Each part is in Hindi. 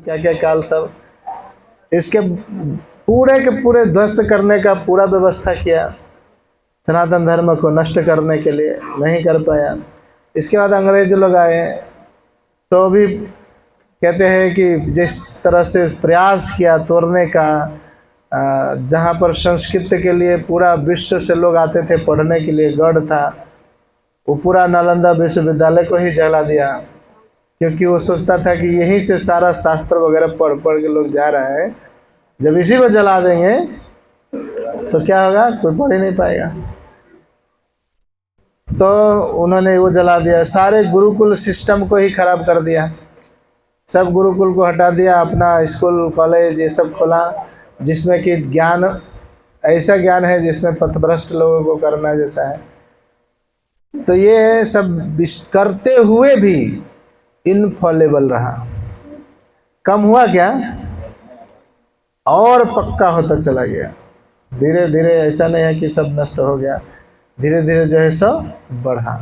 क्या क्या काल सब, इसके पूरे के पूरे ध्वस्त करने का पूरा व्यवस्था किया सनातन धर्म को नष्ट करने के लिए, नहीं कर पाया। इसके बाद अंग्रेज लोग आए तो भी कहते हैं कि जिस तरह से प्रयास किया तोड़ने का, जहाँ पर संस्कृत के लिए पूरा विश्व से लोग आते थे पढ़ने के लिए, गढ़ था, वो पूरा नालंदा विश्वविद्यालय को ही जला दिया, क्योंकि वो सोचता था कि यहीं से सारा शास्त्र वगैरह पढ़ पढ़ के लोग जा रहा है, जब इसी को जला देंगे तो क्या होगा, कोई पढ़ ही नहीं पाएगा। तो उन्होंने वो जला दिया, सारे गुरुकुल सिस्टम को ही खराब कर दिया, सब गुरुकुल को हटा दिया, अपना स्कूल कॉलेज ये सब खोला, जिसमें कि ज्ञान ऐसा ज्ञान है जिसमें पथभ्रष्ट लोगों को करना जैसा है। तो ये सब करते हुए भी इनफॉलेबल रहा, कम हुआ क्या, और पक्का होता चला गया। धीरे धीरे ऐसा नहीं है कि सब नष्ट हो गया, धीरे धीरे जो है सो बढ़ा।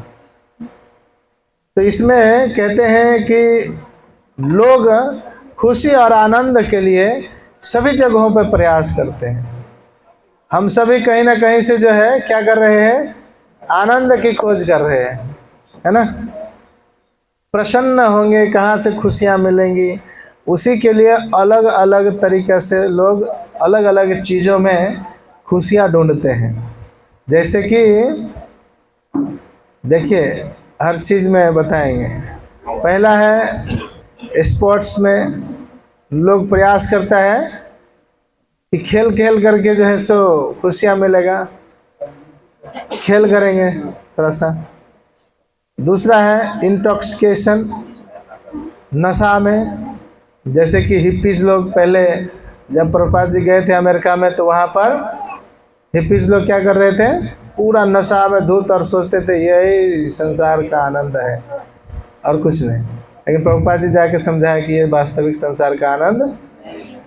तो इसमें कहते हैं कि लोग खुशी और आनंद के लिए सभी जगहों पर प्रयास करते हैं। हम सभी कहीं ना कहीं से जो है क्या कर रहे हैं, आनंद की खोज कर रहे हैं, है ना। प्रसन्न होंगे, कहाँ से खुशियाँ मिलेंगी, उसी के लिए अलग अलग तरीक़े से लोग अलग अलग चीज़ों में खुशियाँ ढूंढते हैं। जैसे कि देखिए हर चीज़ में बताएंगे। पहला है स्पोर्ट्स में लोग प्रयास करता है कि खेल खेल करके जो है सो खुशियाँ मिलेगा, खेल करेंगे थोड़ा सा। दूसरा है इंटॉक्सिकेशन, नशा में, जैसे कि हिप्पीज लोग पहले जब प्रभुपाद जी गए थे अमेरिका में तो वहाँ पर हिप्पीज लोग क्या कर रहे थे, पूरा नशा में धुत और सोचते थे यही संसार का आनंद है और कुछ नहीं। लेकिन प्रभुपाद जी जाके समझाया कि ये वास्तविक संसार का आनंद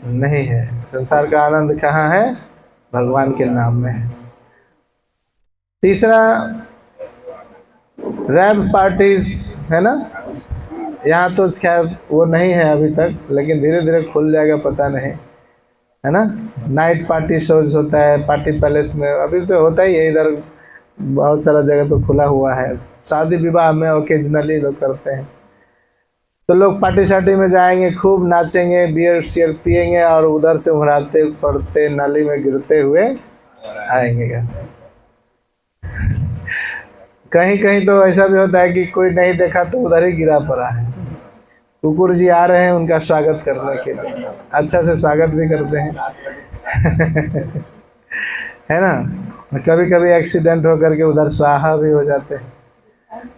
नहीं है, संसार का आनंद कहाँ है, भगवान के नाम में है। तीसरा रैव पार्टीज है ना, यहाँ तो खैर वो नहीं है अभी तक, लेकिन धीरे धीरे खुल जाएगा, पता नहीं, है ना। नाइट पार्टी शोज होता है पार्टी पैलेस में, अभी तो होता ही है, इधर बहुत सारा जगह तो खुला हुआ है। शादी विवाह में ओकेजनली लोग करते हैं, तो लोग पार्टी शार्टी में जाएंगे, खूब नाचेंगे, बियर शियर पिएंगे और उधर से उड़ाते पड़ते नाली में गिरते हुए आएंगे। कहीं कहीं तो ऐसा भी होता है कि कोई नहीं देखा तो उधर ही गिरा पड़ा है। कुकुर जी आ रहे हैं उनका स्वागत करने के लिए, अच्छा से स्वागत भी करते हैं है ना। कभी कभी एक्सीडेंट होकर के उधर स्वाहा भी हो जाते हैं,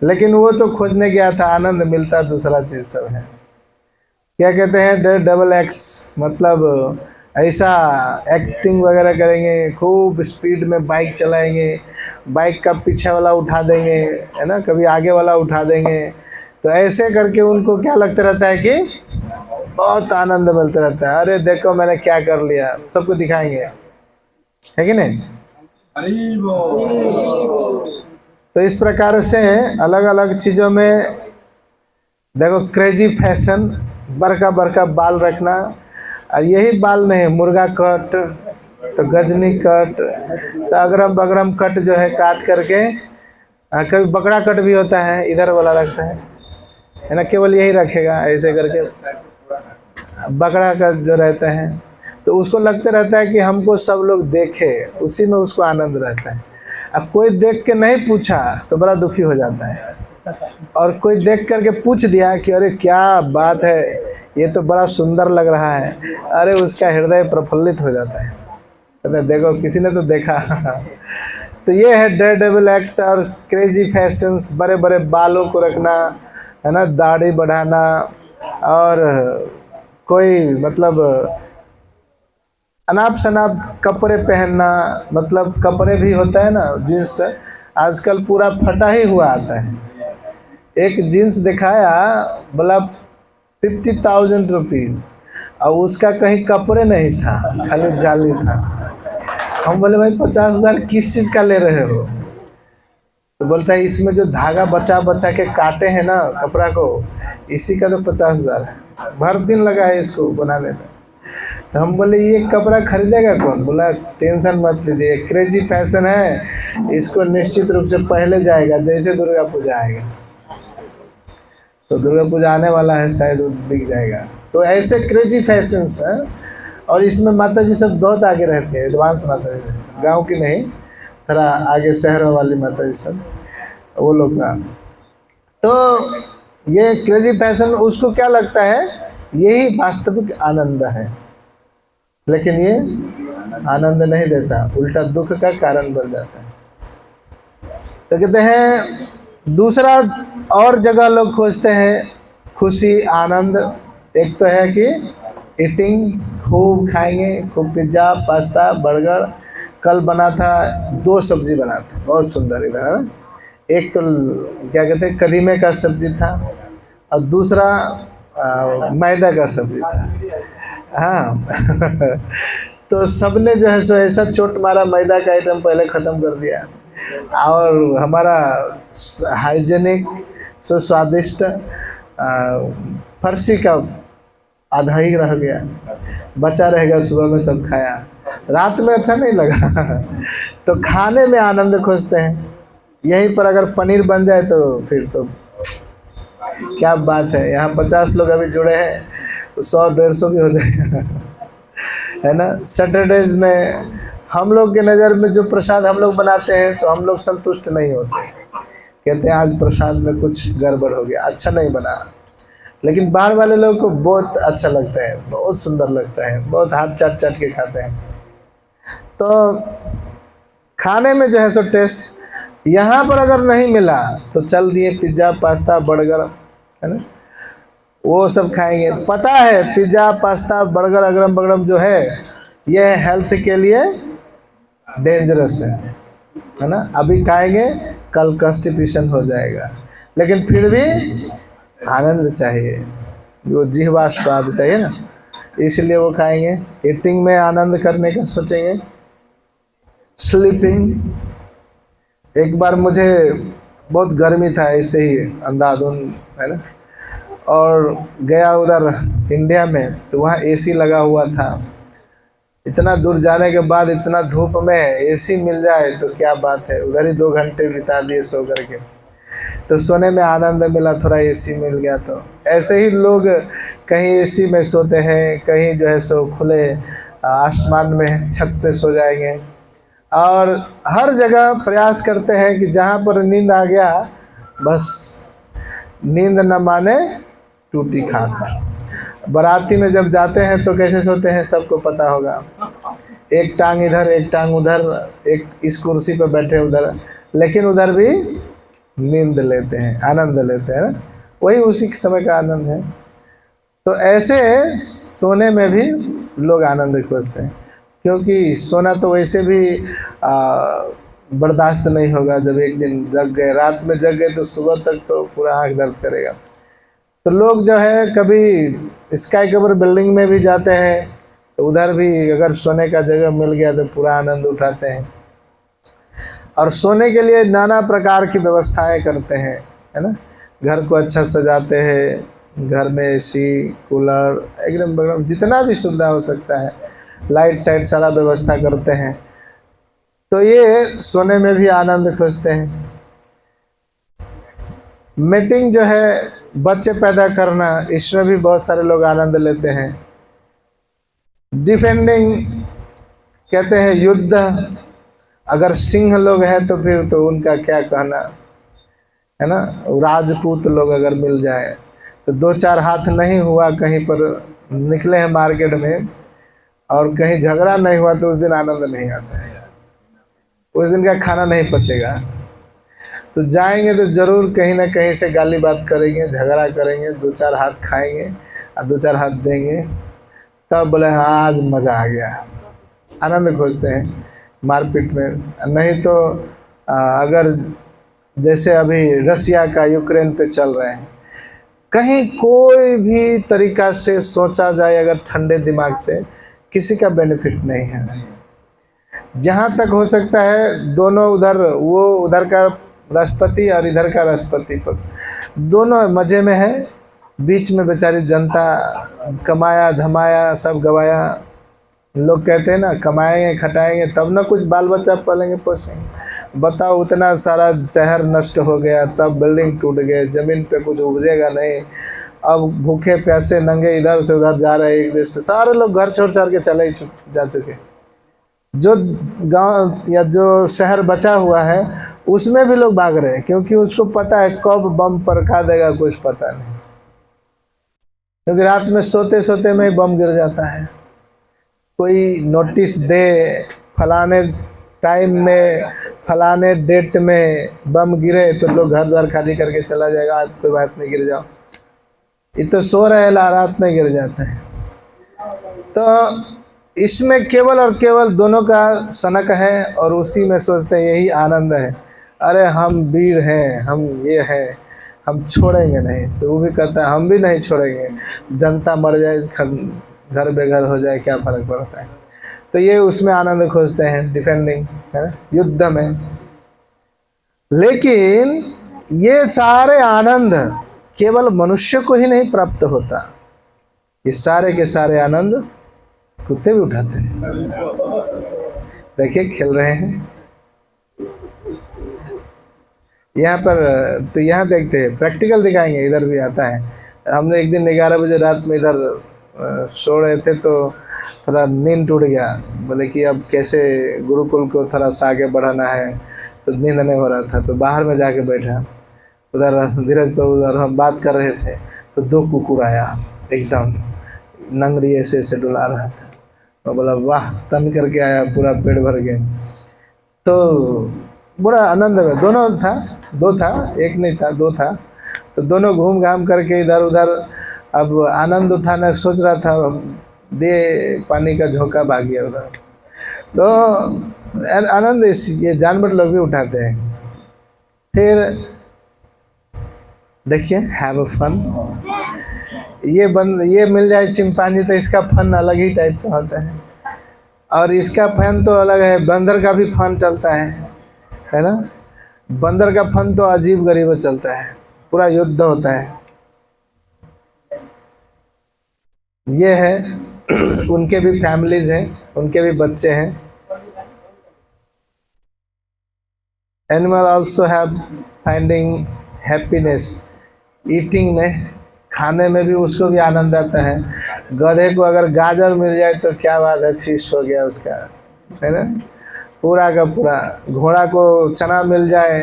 लेकिन वो तो खोजने गया था, आनंद मिलता दूसरा चीज़ सब है। क्या कहते हैं, डबल एक्स, मतलब ऐसा एक्टिंग वगैरह करेंगे, खूब स्पीड में बाइक चलाएंगे, बाइक का पीछे वाला उठा देंगे, है ना, कभी आगे वाला उठा देंगे। तो ऐसे करके उनको क्या लगता रहता है कि बहुत आनंद मिलता रहता है, अरे देखो मैंने क्या कर लिया, सबको दिखाएंगे, है कि नहीं। तो इस प्रकार से अलग अलग चीज़ों में देखो, क्रेजी फैशन, बड़का बड़का बाल रखना, और यही बाल नहीं, मुर्गा कट, तो गजनी कट, तो अगरम बगरम कट जो है काट करके, कभी बकरा कट भी होता है, इधर वाला रखता है ना, केवल यही रखेगा ऐसे करके, बकरा का जो रहता है, तो उसको लगता रहता है कि हमको सब लोग देखे, उसी में उसको आनंद रहता है। अब कोई देख के नहीं पूछा तो बड़ा दुखी हो जाता है, और कोई देख करके पूछ दिया कि अरे क्या बात है, ये तो बड़ा सुंदर लग रहा है, अरे उसका हृदय प्रफुल्लित हो जाता है, कहते देखो किसी ने तो देखा तो ये है डेयरडेविल एक्ट्स और क्रेजी फैशंस, बड़े बड़े बालों को रखना, है ना, दाढ़ी बढ़ाना, और कोई मतलब अनाप शनाप कपड़े पहनना, मतलब कपड़े भी होता है ना, जीन्स आजकल पूरा फटा ही हुआ आता है। एक जीन्स दिखाया बोला 50,000 रुपीज़, और उसका कहीं कपड़े नहीं था, खाली जाली था। हम बोले भाई 50,000 किस चीज़ का ले रहे हो, तो बोलता है इसमें जो धागा बचा बचा के काटे हैं ना कपड़ा को, इसी का तो 50,000 है, भर दिन लगा है इसको बनाने में। तो हम बोले ये कपड़ा खरीदेगा कौन? बोला टेंशन मत लीजिए, क्रेजी फैशन है, इसको निश्चित रूप से पहले जाएगा जैसे दुर्गा पूजा आएगा। तो दुर्गा पूजा आने वाला है, शायद वो बिक जाएगा। तो ऐसे क्रेजी फैशंस हैं, और इसमें माता जी सब बहुत आगे रहते हैं, एडवांस माता जी सब, गाँव की नहीं, थोड़ा आगे शहरों वाली माता जी सब, वो लोग का। तो ये क्रेजी फैशन उसको क्या लगता है, यही वास्तविक आनंद है, लेकिन ये आनंद नहीं देता, उल्टा दुख का कारण बन जाता है। तो कहते हैं दूसरा और जगह लोग खोजते हैं खुशी आनंद। एक तो है कि ईटिंग, खूब खाएंगे, खूब पिज्ज़ा पास्ता बर्गर। कल बना था 2 सब्जी बना था, बहुत सुंदर इधर है ना। एक तो क्या कहते हैं कदीमे का सब्जी था, और दूसरा मैदा का सब्जी था। हाँ तो सबने जो है सो ऐसा चोट मारा, मैदा का आइटम पहले ख़त्म कर दिया, और हमारा हाइजेनिक सो स्वादिष्ट फर्सी का आधा ही रह गया, बचा रहेगा, सुबह में सब खाया, रात में अच्छा नहीं लगा। तो खाने में आनंद खोजते हैं। यहीं पर अगर पनीर बन जाए तो फिर तो क्या बात है। यहाँ 50 लोग अभी जुड़े हैं, 100-150 भी हो जाएगा, है ना। सैटरडेज में हम लोग के नज़र में जो प्रसाद हम लोग बनाते हैं तो हम लोग संतुष्ट नहीं होते, कहते हैं आज प्रसाद में कुछ गड़बड़ हो गया, अच्छा नहीं बना। लेकिन बाहर वाले लोग को बहुत अच्छा लगता है, बहुत सुंदर लगता है, बहुत हाथ चाट चाट के खाते हैं। तो खाने में जो है सो टेस्ट, यहाँ पर अगर नहीं मिला तो चल दिए पिज़्ज़ा पास्ता बर्गर, है ना, वो सब खाएंगे। पता है पिज़्ज़ा पास्ता बर्गर अगरम बगरम जो है ये हेल्थ के लिए डेंजरस है ना। अभी खाएंगे कल कॉन्स्टिपेशन हो जाएगा, लेकिन फिर भी आनंद चाहिए, वो जिह्वा स्वाद चाहिए ना, इसलिए वो खाएंगे। ईटिंग में आनंद करने का सोचेंगे। स्लीपिंग, एक बार मुझे बहुत गर्मी था, ऐसे ही अंधाधुंध, है ना, और गया उधर इंडिया में, तो वहाँ एसी लगा हुआ था। इतना दूर जाने के बाद इतना धूप में एसी मिल जाए तो क्या बात है, उधर ही 2 घंटे बिता दिए सो करके। तो सोने में आनंद मिला, थोड़ा एसी मिल गया। तो ऐसे ही लोग कहीं एसी में सोते हैं, कहीं जो है सो खुले आसमान में छत पे सो जाएंगे, और हर जगह प्रयास करते हैं कि जहाँ पर नींद आ गया बस नींद न माने टूटी खाट। बाराती में जब जाते हैं तो कैसे सोते हैं सबको पता होगा, एक टांग इधर एक टांग उधर, एक इस कुर्सी पर बैठे उधर, लेकिन उधर भी नींद लेते हैं, आनंद लेते हैं ना, वही उसी समय का आनंद है। तो ऐसे सोने में भी लोग आनंद खोजते हैं, क्योंकि सोना तो वैसे भी बर्दाश्त नहीं होगा। जब एक दिन जग गए, रात में जग गए तो सुबह तक तो पूरा आँख दर्द करेगा। तो लोग जो है कभी स्काई कवर बिल्डिंग में भी जाते हैं, तो उधर भी अगर सोने का जगह मिल गया तो पूरा आनंद उठाते हैं, और सोने के लिए नाना प्रकार की व्यवस्थाएं करते हैं, है ना। घर को अच्छा सजाते हैं, घर में एसी कूलर एकदम बगैर जितना भी सुविधा हो सकता है, लाइट साइट सारा व्यवस्था करते हैं। तो ये सोने में भी आनंद खोजते हैं। मीटिंग जो है, बच्चे पैदा करना, इसमें भी बहुत सारे लोग आनंद लेते हैं। डिफेंडिंग कहते हैं युद्ध, अगर सिंह लोग हैं तो फिर तो उनका क्या कहना, है ना। राजपूत लोग अगर मिल जाए तो 2-4 हाथ नहीं हुआ, कहीं पर निकले हैं मार्केट में और कहीं झगड़ा नहीं हुआ तो उस दिन आनंद नहीं आता है, उस दिन का खाना नहीं पचेगा। तो जाएंगे तो ज़रूर कहीं ना कहीं से गाली बात करेंगे, झगड़ा करेंगे, 2-4 हाथ खाएंगे और 2-4 हाथ देंगे, तब बोले हाँ आज मज़ा आ गया। आनंद खोजते हैं मारपीट में। नहीं तो अगर जैसे अभी रसिया का यूक्रेन पे चल रहे हैं, कहीं कोई भी तरीका से सोचा जाए अगर ठंडे दिमाग से, किसी का बेनिफिट नहीं है। जहाँ तक हो सकता है दोनों उधर, वो उधर का राष्ट्रपति और इधर का राष्ट्रपति पर दोनों मज़े में है, बीच में बेचारी जनता कमाया धमाया सब गवाया। लोग कहते हैं ना, कमाएंगे खटाएंगे तब ना कुछ बाल बच्चा पालेंगे पोसेंगे। बताओ, उतना सारा शहर नष्ट हो गया, सब बिल्डिंग टूट गए, जमीन पे कुछ उपजेगा नहीं। अब भूखे प्यासे नंगे इधर से उधर जा रहे हैं, एक देश से सारे लोग घर छोड़ छाड़ के चले ही जा चुके। जो गांव या जो शहर बचा हुआ है उसमें भी लोग भाग रहे हैं, क्योंकि उसको पता है कब बम पड़का देगा कुछ पता नहीं। क्योंकि रात में सोते सोते में ही बम गिर जाता है। कोई नोटिस दे फलाने टाइम में फलाने डेट में बम गिरे तो लोग घर द्वार खाली करके चला जाएगा, आज कोई बात नहीं गिर जाओ। ये तो सो रहे रात में गिर जाते हैं। तो इसमें केवल और केवल दोनों का सनक है और उसी में सोचते हैं यही आनंद है। अरे हम वीर हैं, हम ये हैं, हम छोड़ेंगे नहीं। तो वो भी कहता है हम भी नहीं छोड़ेंगे, जनता मर जाए घर बेघर हो जाए क्या फर्क पड़ता है। तो ये उसमें आनंद खोजते हैं, डिफेंडिंग है ना, युद्ध में। लेकिन ये सारे आनंद केवल मनुष्य को ही नहीं प्राप्त होता, ये सारे के सारे आनंद कुत्ते भी उठाते हैं। देखिए खेल रहे हैं यहाँ पर। तो यहाँ देखते हैं, प्रैक्टिकल दिखाएंगे, इधर भी आता है। हमने एक दिन 11 बजे रात में इधर सो रहे थे तो थोड़ा नींद टूट गया। बोले कि अब कैसे गुरुकुल को थोड़ा सा आगे बढ़ाना है, तो नींद नहीं हो रहा था। तो बाहर में जाके बैठा, उधर धीरज पर उधर हम बात कर रहे थे तो 2 कुकुर आया, एकदम नंगरी ऐसे ऐसे डुला रहा था। तो बोला वाह, तन करके आया, पूरा पेट भर गए। तो बड़ा आनंद में दोनों था, 2 था, एक नहीं था 2 था। तो दोनों घूम घाम करके इधर उधर अब आनंद उठाना सोच रहा था, दे पानी का झोंका भाग गया उधर। तो आनंद ये जानवर लोग भी उठाते हैं। फिर देखिए हैव अ फन। ये मिल जाए चिंपांजी तो इसका फन अलग ही टाइप का होता है, और इसका फन तो अलग है। बंदर का भी फन चलता है ना। बंदर का फन तो अजीब गरीब चलता है, पूरा युद्ध होता है। ये है उनके भी फैमिलीज हैं, उनके भी बच्चे हैं। Animal also have finding happiness eating में, खाने में भी उसको भी आनंद आता है। गधे को अगर गाजर मिल जाए तो क्या बात है, फीस्ट हो गया उसका, है ना, पूरा का पूरा। घोड़ा को चना मिल जाए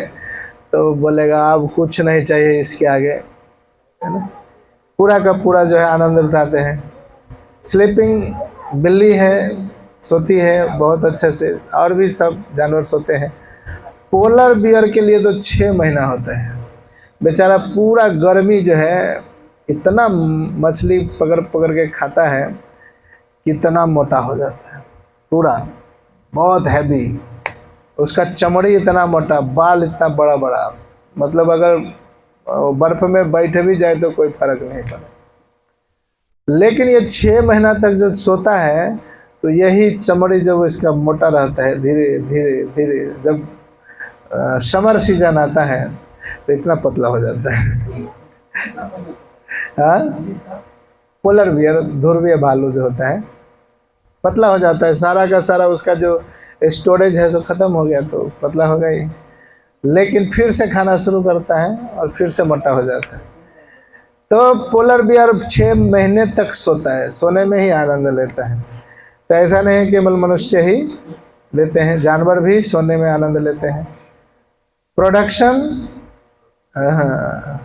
तो बोलेगा अब कुछ नहीं चाहिए इसके आगे, है ना। पूरा का पूरा जो है आनंद उठाते हैं। स्लीपिंग बिल्ली है, सोती है बहुत अच्छे से, और भी सब जानवर सोते हैं। पोलर बियर के लिए तो 6 महीना होता है बेचारा। पूरा गर्मी जो है इतना मछली पकड़ पकड़ के खाता है, कितना मोटा हो जाता है, पूरा बहुत हैवी। उसका चमड़ी इतना मोटा, बाल इतना बड़ा बड़ा, मतलब अगर बर्फ में बैठ भी जाए तो कोई फर्क नहीं पड़े। लेकिन ये 6 महीना तक जो सोता है तो यही चमड़ी जब इसका मोटा रहता है, धीरे धीरे धीरे जब समर सीजन आता है तो इतना पतला हो जाता है। हाँ, पोलर बियर, ध्रुवीय भालू जो होता है, पतला हो जाता है। सारा का सारा उसका जो स्टोरेज है सो खत्म हो गया तो पतला हो गई। लेकिन फिर से खाना शुरू करता है और फिर से मोटा हो जाता है। तो पोलर बियर 6 महीने तक सोता है, सोने में ही आनंद लेता है। तो ऐसा नहीं है केवल मनुष्य ही लेते हैं, जानवर भी सोने में आनंद लेते हैं। प्रोडक्शन, हाँ,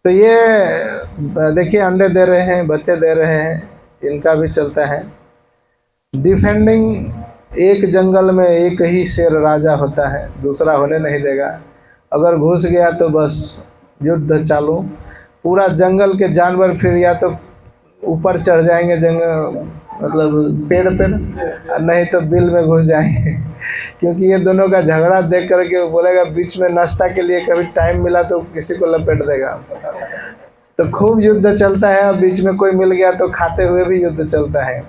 तो ये देखिए अंडे दे रहे हैं, बच्चे दे रहे हैं, इनका भी चलता है। डिफेंडिंग, एक जंगल में एक ही शेर राजा होता है, दूसरा होने नहीं देगा। अगर घुस गया तो बस युद्ध चालू। पूरा जंगल के जानवर फिर या तो ऊपर चढ़ जाएंगे जंगल, मतलब पेड़ पे, नहीं तो बिल में घुस जाएंगे। क्योंकि ये दोनों का झगड़ा देख करके बोलेगा बीच में नाश्ता के लिए कभी टाइम मिला तो किसी को लपेट देगा। तो खूब युद्ध चलता है, और बीच में कोई मिल गया तो खाते हुए भी युद्ध चलता है।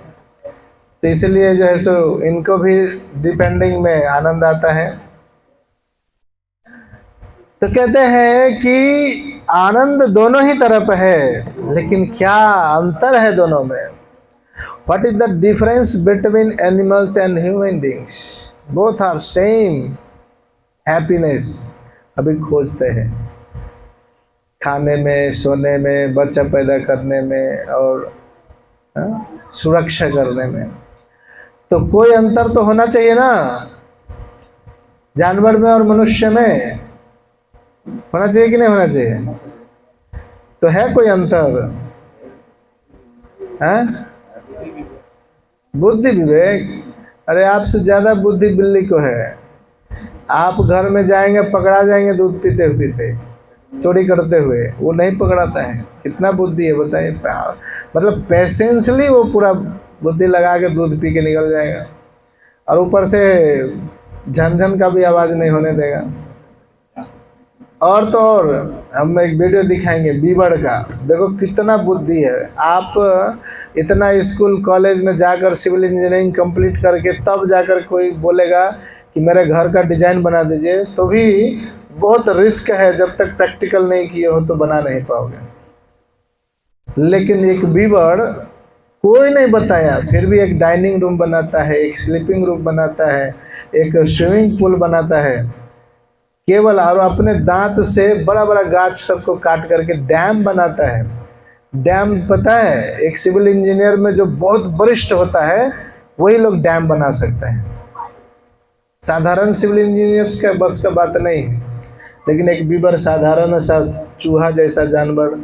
तो इसलिए जो है सो इनको भी डिपेंडिंग में आनंद आता है। तो कहते हैं कि आनंद दोनों ही तरफ है, लेकिन क्या अंतर है दोनों में? What is the difference between animals and human beings? Both are same happiness. अभी खोजते हैं, खाने में, सोने में, बच्चा पैदा करने में और सुरक्षा करने में। तो कोई अंतर तो होना चाहिए ना, जानवर में और मनुष्य में होना चाहिए कि नहीं होना चाहिए? तो है कोई अंतर? है बुद्धि विवेक। अरे आपसे ज्यादा बुद्धि बिल्ली को है। आप घर में जाएंगे, पकड़ा जाएंगे दूध पीते पीते, चोरी करते हुए, वो नहीं पकड़ाता है। कितना बुद्धि है बताइए? मतलब पेशेंसली वो पूरा बुद्धि लगा के दूध पी के निकल जाएगा, और ऊपर से झनझन का भी आवाज नहीं होने देगा। और तो और हम एक वीडियो दिखाएंगे बीबड़ का, देखो कितना बुद्धि है। आप इतना स्कूल कॉलेज में जाकर सिविल इंजीनियरिंग कंप्लीट करके तब जाकर कोई बोलेगा कि मेरे घर का डिजाइन बना दीजिए, तो भी बहुत रिस्क है, जब तक प्रैक्टिकल नहीं किए हो तो बना नहीं पाओगे। लेकिन एक बीबड़ कोई नहीं बताया, फिर भी एक डाइनिंग रूम बनाता है, एक स्लीपिंग रूम बनाता है, एक स्विमिंग पूल बनाता है केवल, और अपने दांत से बड़ा बड़ा गाछ सबको काट करके डैम बनाता है। डैम पता है, एक सिविल इंजीनियर में जो बहुत वरिष्ठ होता है वही लोग डैम बना सकते हैं। साधारण सिविल इंजीनियर्स का बस का बात नहीं है। लेकिन एक बीबर साधारण सा चूहा जैसा जानवर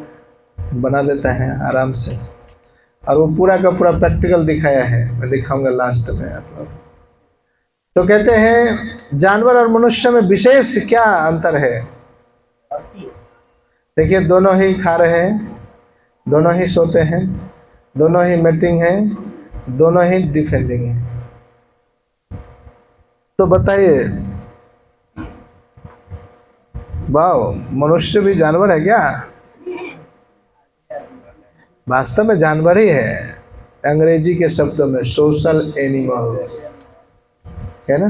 बना देता है आराम से, और वो पूरा का पूरा प्रैक्टिकल दिखाया है, मैं दिखाऊंगा लास्ट में आप लोग। तो कहते हैं जानवर और मनुष्य में विशेष क्या अंतर है? देखिए, दोनों ही खा रहे हैं, दोनों ही सोते हैं, दोनों ही मीटिंग है, दोनों ही डिफेंडिंग है। तो बताइए, वाह, मनुष्य भी जानवर है क्या? वास्तव में जानवर ही है, अंग्रेजी के शब्दों में सोशल एनिमल्स है ना।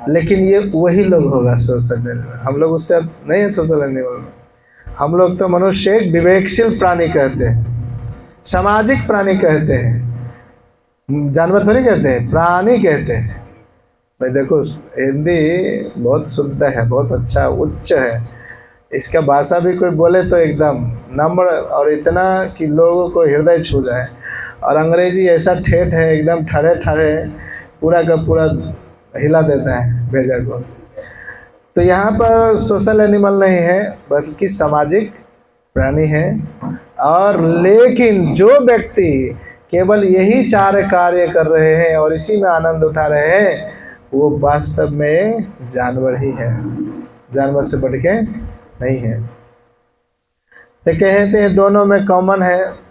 लेकिन ये वही लोग होगा सोशल एनिमल, हम लोग उससे नहीं है सोशल एनिमल। हम लोग तो मनुष्य एक विवेकशील प्राणी कहते हैं, सामाजिक प्राणी कहते हैं, जानवर थोड़ी कहते हैं, प्राणी कहते हैं। भाई देखो, हिंदी बहुत शुद्ध है, बहुत अच्छा उच्च है, इसका भाषा भी कोई बोले तो एकदम नम्र और इतना कि लोगों को हृदय छू जाए। और अंग्रेजी ऐसा ठेठ है, एकदम ठरे ठरे, पूरा का पूरा हिला देता है भेजा को। तो यहाँ पर सोशल एनिमल नहीं है, बल्कि सामाजिक प्राणी है। और लेकिन जो व्यक्ति केवल यही चार कार्य कर रहे हैं और इसी में आनंद उठा रहे हैं, वो वास्तव में जानवर ही है, जानवर से बढ़ के नहीं है। तो कहते हैं दोनों में कॉमन है।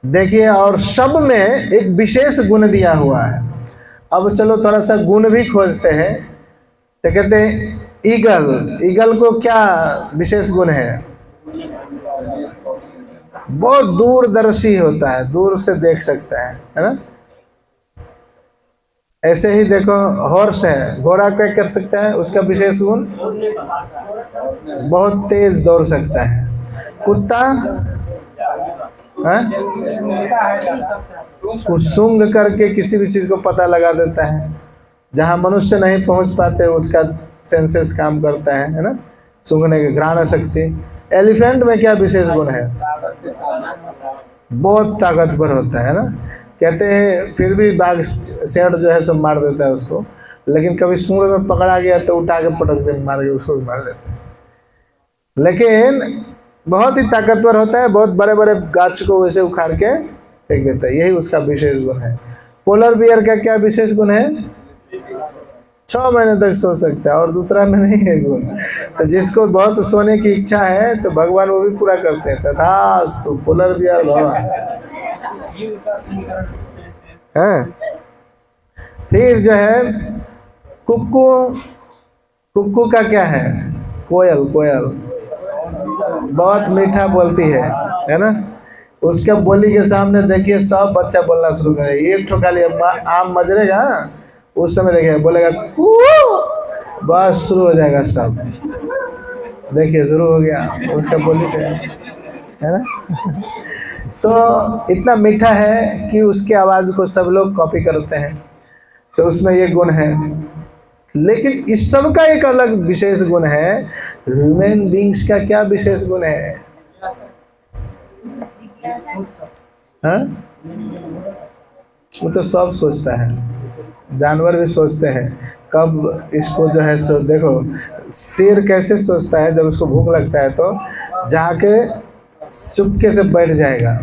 देखिए, और सब में एक विशेष गुण दिया हुआ है। अब चलो थोड़ा सा गुण भी खोजते हैं। तो कहते हैं ईगल, ईगल को क्या विशेष गुण है? बहुत दूरदर्शी होता है, दूर से देख सकता है ना। ऐसे ही देखो हॉर्स है, घोड़ा क्या कर सकता है? उसका विशेष गुण बहुत तेज दौड़ सकता है। कुत्ता कुछ सूंघ करके किसी भी चीज को पता लगा देता है, जहां मनुष्य नहीं पहुंच पाते उसका सेंसेस काम करता है ना, सूंघने की घ्राण शक्ति। एलिफेंट में क्या विशेष गुण है? बहुत ताकतवर होता है ना। कहते हैं फिर भी बाघ शेर जो है सब मार देता है उसको, लेकिन कभी सूंड में पकड़ा गया तो उठा के पटक दे, मार के उसको भी मार देते हैं। लेकिन बहुत ही ताकतवर होता है, बहुत बड़े बड़े गाछ को वैसे उखाड़ के फेंक देता है, यही उसका विशेष गुण है। पोलर बियर का क्या विशेष गुण है? 6 महीने तक सो सकता है, और दूसरा में नहीं है गुण। तो जिसको बहुत सोने की इच्छा है तो भगवान वो भी पूरा करते हैं। तथास्तु, पोलर बियर भगवान है। फिर जो है कुक्कू, कुक्कू का क्या है? कोयल, कोयल बहुत मीठा बोलती है ना। उसके बोली के सामने देखिए सब बच्चा बोलना शुरू करे। एक ठोका लिया आम मजरेगा, उस समय देखिए बोलेगा कू, बस शुरू हो जाएगा सब। देखिए शुरू हो गया उसका बोली से, है ना। तो इतना मीठा है कि उसकी आवाज़ को सब लोग कॉपी करते हैं, तो उसमें ये गुण है। लेकिन इस सब का एक अलग विशेष गुण है। ह्यूमन बींग्स का क्या विशेष गुण है? हाँ? वो तो सब सोचता है, जानवर भी सोचते हैं कब इसको जो है सो। देखो शेर कैसे सोचता है, जब उसको भूख लगता है तो जाके चुपके से बैठ जाएगा,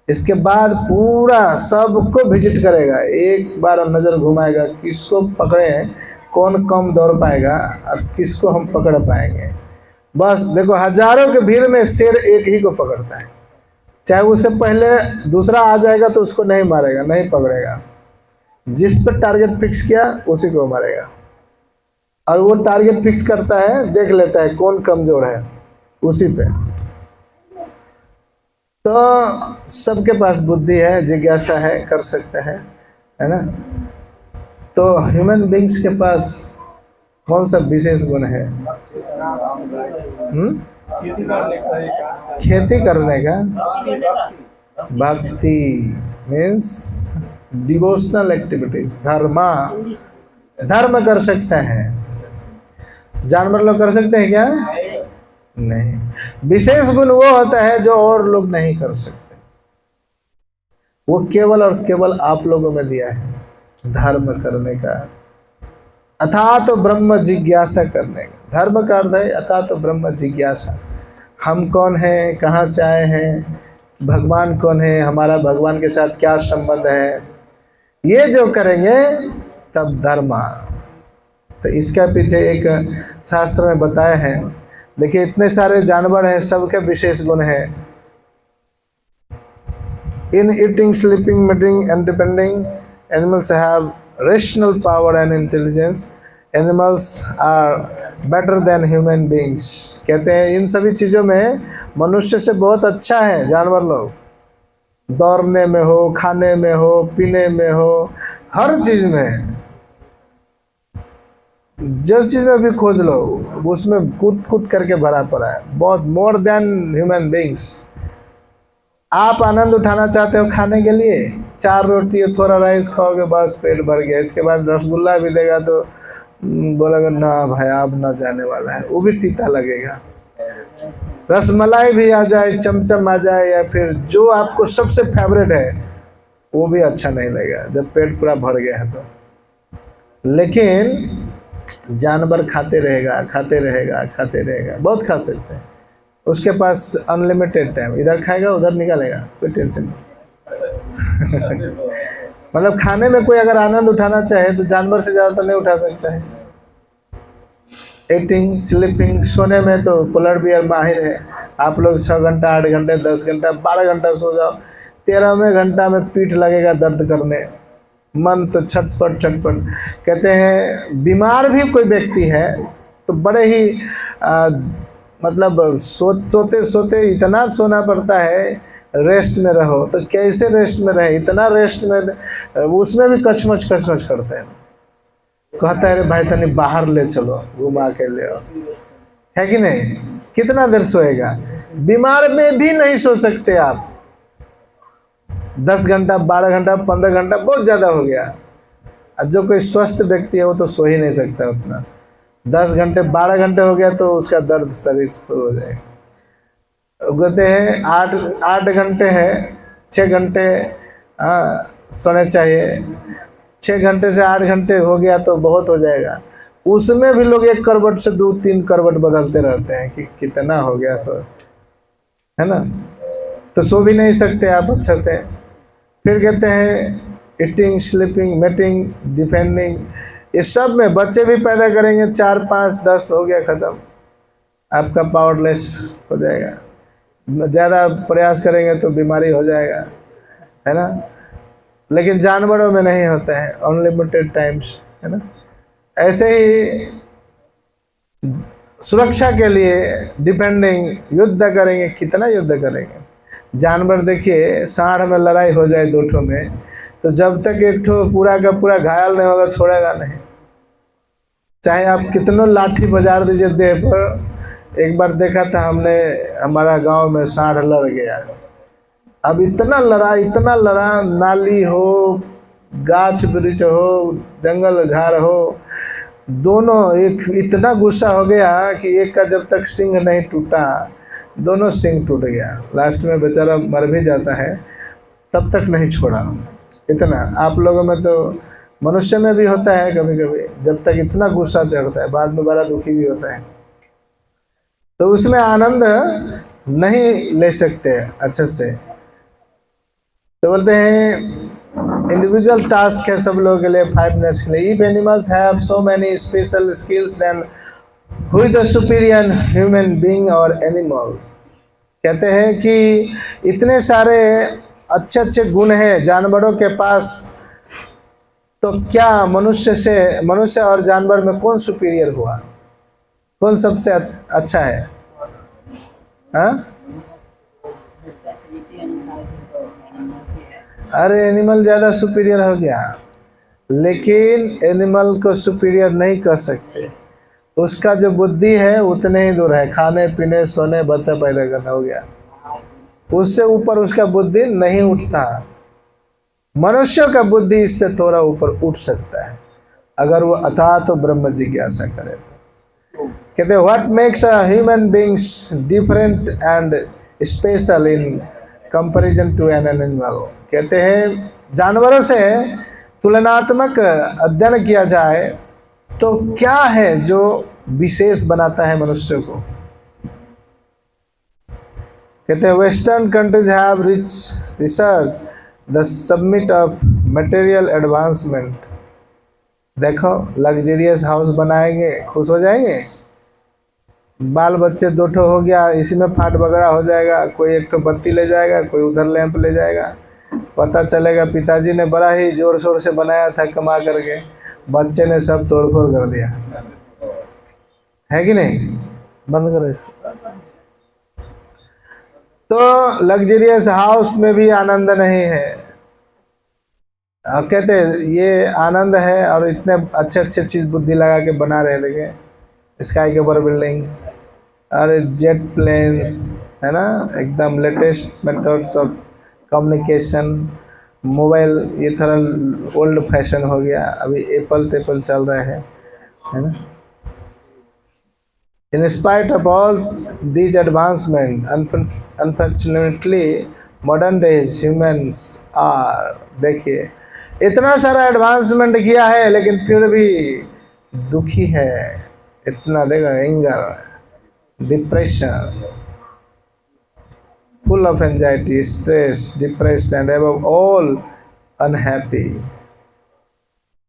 इसके बाद पूरा सबको विजिट करेगा, एक बार नज़र घुमाएगा किसको पकड़े, कौन कम दौड़ पाएगा और किसको हम पकड़ पाएंगे। बस देखो हजारों के भीड़ में शेर एक ही को पकड़ता है, चाहे उससे पहले दूसरा आ जाएगा तो उसको नहीं मारेगा, नहीं पकड़ेगा, जिस पर टारगेट फिक्स किया उसी को मारेगा। और वो टारगेट फिक्स करता है, देख लेता है कौन कमजोर है उसी पे। तो सबके पास बुद्धि है, जिज्ञासा है, कर सकते हैं, है ना। तो ह्यूमन बींग्स के पास कौन सा विशेष गुण है? खेती करने का। भक्ति मीन्स डिवोशनल एक्टिविटीज, धर्म कर सकते हैं। जानवर लोग कर सकते हैं क्या? नहीं। विशेष गुण वो होता है जो और लोग नहीं कर सकते, वो केवल और केवल आप लोगों में दिया है, धर्म करने का, अथात तो ब्रह्म जिज्ञासा करने का। धर्म का अर्थ है अथात तो ब्रह्म जिज्ञासा। हम कौन हैं, कहाँ से आए हैं, भगवान कौन है, हमारा भगवान के साथ क्या संबंध है, ये जो करेंगे तब धर्म। तो इसका पीछे एक शास्त्र में बताया है। देखिए इतने सारे जानवर हैं, सबके विशेष गुण हैं। In eating, sleeping, meeting and depending, animals have rational power and intelligence. Animals are better than human beings. कहते हैं इन सभी चीज़ों में मनुष्य से बहुत अच्छा है जानवर लोग। दौड़ने में हो, खाने में हो, पीने में हो, हर चीज़ में, जिस चीज़ में भी खोज लो उसमें कूट कूट करके भरा पड़ा है, बहुत मोर देन ह्यूमन बींग्स। आप आनंद उठाना चाहते हो खाने के लिए, 4 रोटी थोड़ा राइस खाओगे बस पेट भर गया। इसके बाद रसगुल्ला भी देगा तो बोलेगा ना भाई अब ना जाने वाला है, वो भी तीता लगेगा। रसमलाई भी आ जाए, चमचम आ जाए, या फिर जो आपको सबसे फेवरेट है वो भी अच्छा नहीं लगेगा जब पेट पूरा भर गया है तो। लेकिन जानवर खाते रहेगा, खाते रहेगा, खाते रहेगा, बहुत खा सकते हैं। उसके पास अनलिमिटेड टाइम, इधर खाएगा उधर निकालेगा, कोई टेंशन नहीं। मतलब खाने में कोई अगर आनंद उठाना चाहे तो जानवर से ज़्यादा तो नहीं उठा सकता है। ईटिंग, स्लीपिंग, सोने में तो पोलर बियर माहिर है। आप लोग 6 घंटा, 8 घंटे, 10 घंटा, 12 घंटा सो जाओ, 13वें घंटा में पीठ लगेगा दर्द करने, मन तो छटपट छटपट। कहते हैं बीमार भी कोई व्यक्ति है तो बड़े ही मतलब सोते सोते इतना सोना पड़ता है, रेस्ट में रहो तो कैसे रेस्ट में रहे, इतना रेस्ट में, उसमें भी कचमच करते हैं। कहता है भाई तनी बाहर ले चलो, घुमा के ले आओ, है कि नहीं। कितना देर सोएगा? बीमार में भी नहीं सो सकते आप। 10 घंटा, 12 घंटा, 15 घंटा बहुत ज़्यादा हो गया। और जो कोई स्वस्थ व्यक्ति है वो तो सो ही नहीं सकता उतना। 10 घंटे, 12 घंटे हो गया तो उसका दर्द शरीर शुरू हो जाएगा। कहते हैं 8 घंटे है, 6 घंटे सोने चाहिए। 6 घंटे से 8 घंटे हो गया तो बहुत हो जाएगा। उसमें भी लोग 1 करवट से 2-3 करवट बदलते रहते हैं कि कितना हो गया सो, है ना। तो सो भी नहीं सकते आप अच्छा से। फिर कहते हैं ईटिंग, स्लीपिंग, मीटिंग, डिफेंडिंग, ये सब में बच्चे भी पैदा करेंगे, 4, 5, 10 हो गया ख़त्म, आपका पावरलेस हो जाएगा। ज़्यादा प्रयास करेंगे तो बीमारी हो जाएगा, है ना। लेकिन जानवरों में नहीं होता है, अनलिमिटेड टाइम्स, है ना। ऐसे ही सुरक्षा के लिए डिपेंडिंग, युद्ध करेंगे, कितना युद्ध करेंगे। जानवर देखिए सांड में लड़ाई हो जाए 2 ठो में, तो जब तक 1 ठो पूरा का पूरा घायल नहीं होगा छोड़ेगा नहीं। चाहे आप कितनों लाठी बजार दीजिए देह पर, एक बार देखा था हमने, हमारा गांव में सांड लड़ गया। अब इतना लड़ा, नाली हो, गाछ वृक्ष हो, जंगल झाड़ हो, दोनों एक इतना गुस्सा हो गया कि एक का जब तक सिंग नहीं टूटा दोनों सिंग टूट गया। लास्ट में बेचारा मर भी जाता है, तब तक नहीं छोड़ा। इतना आप लोगों में तो, मनुष्य में भी होता है कभी कभी, जब तक इतना गुस्सा चढ़ता है बाद में बड़ा दुखी भी होता है, तो उसमें आनंद नहीं ले सकते अच्छे से। तो बोलते हैं इंडिविजुअल टास्क है सब लोगों के लिए 5 मिनट्स के लिए। If animals have so many special skills then who is the superior human being और एनिमल्स। कहते हैं कि इतने सारे अच्छे अच्छे गुण हैं जानवरों के पास, तो क्या मनुष्य और जानवर में कौन सुपीरियर हुआ, कौन सबसे अच्छा है? हाँ, अरे एनिमल ज़्यादा सुपीरियर हो गया, लेकिन एनिमल को सुपीरियर नहीं कर सकते। उसका जो बुद्धि है उतने ही दूर है, खाने पीने सोने बच्चा पैदा करना हो गया, उससे ऊपर उसका बुद्धि नहीं उठता। मनुष्य का बुद्धि इससे थोड़ा ऊपर उठ सकता है अगर वो अथाह तो ब्रह्म जिज्ञासा करे। कहते हैं what makes a human beings different and special in comparison to an animal. कहते हैं जानवरों से तुलनात्मक अध्ययन किया जाए तो क्या है जो विशेष बनाता है मनुष्य को। कहते हैं western countries have research the submit of material advancement. देखो लग्जरियस हाउस बनाएंगे, खुश हो जाएंगे, बाल बच्चे 2 ठो हो गया, इसी में फाट वगैरह हो जाएगा, कोई 1 ठो बत्ती ले जाएगा, कोई उधर लैंप ले जाएगा, पता चलेगा पिताजी ने बड़ा ही जोर शोर से बनाया था कमा करके, बच्चे ने सब तोड़ फोड़ कर दिया, है कि नहीं? बंद करो इसको। तो लग्जरियस हाउस में भी आनंद नहीं है। अब कहते हैं ये आनंद है और इतने अच्छे अच्छे चीज बुद्धि लगा के बना रहे हैं, देखे स्काई के ऊपर बिल्डिंग्स और जेट प्लेन्स, है ना, एकदम latest methods of communication, mobile ये थोड़ा ओल्ड फैशन हो गया, अभी एप्पल चल रहे हैं, है ना। In spite of all these advancement unfortunately modern days humans are, देखिए इतना सारा एडवांसमेंट किया है लेकिन फिर भी दुखी है, इतना देखो anger, depression, full of anxiety, stress, depressed and above all unhappy।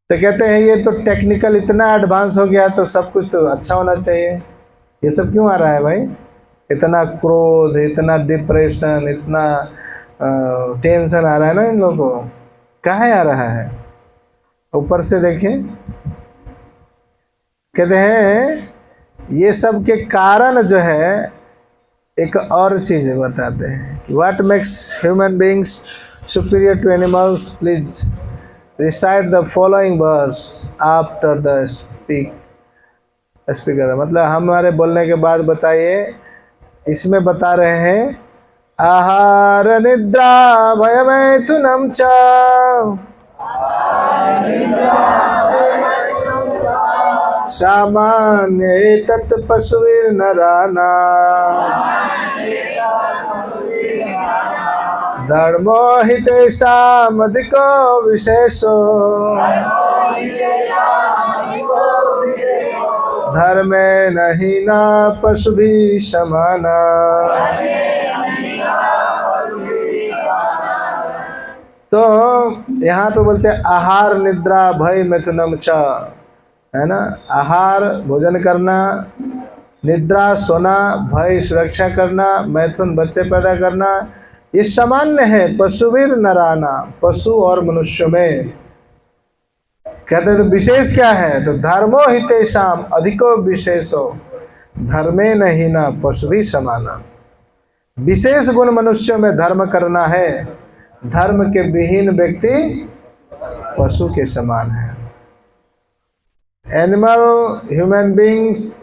तो कहते हैं ये तो टेक्निकल इतना एडवांस हो गया तो सब कुछ तो अच्छा होना चाहिए, ये सब क्यों आ रहा है भाई? इतना क्रोध, इतना डिप्रेशन, इतना टेंशन आ रहा है ना इन लोगों को, काहे आ रहा है? ऊपर से देखें, कहते हैं ये सब के कारण जो है एक और चीज बताते हैं कि what makes human beings superior to animals, please recite the following verse after the speaker. मतलब हमारे बोलने के बाद बताइए, इसमें बता रहे हैं आहार निद्रा भयमैथुनं च सामान्य तत् पशुर्नराणां धर्मो हि तेषामधिको विशेषो धर्मे नहि न पशुभिः समाना। तो यहाँ पे बोलते हैं आहार निद्रा भय मैथुनम च, है ना। आहार भोजन करना, निद्रा सोना, भय सुरक्षा करना, मैथुन बच्चे पैदा करना, ये सामान्य है पशुवीर नराना, पशु और मनुष्य में। कहते हैं तो विशेष क्या है? तो धर्मो हितेषाम अधिको विशेषो धर्मे नहीं ना पशु भी समाना। विशेष गुण मनुष्य में धर्म करना है, धर्म के विहीन व्यक्ति पशु के समान है। एनिमल ह्यूमन बीइंग्स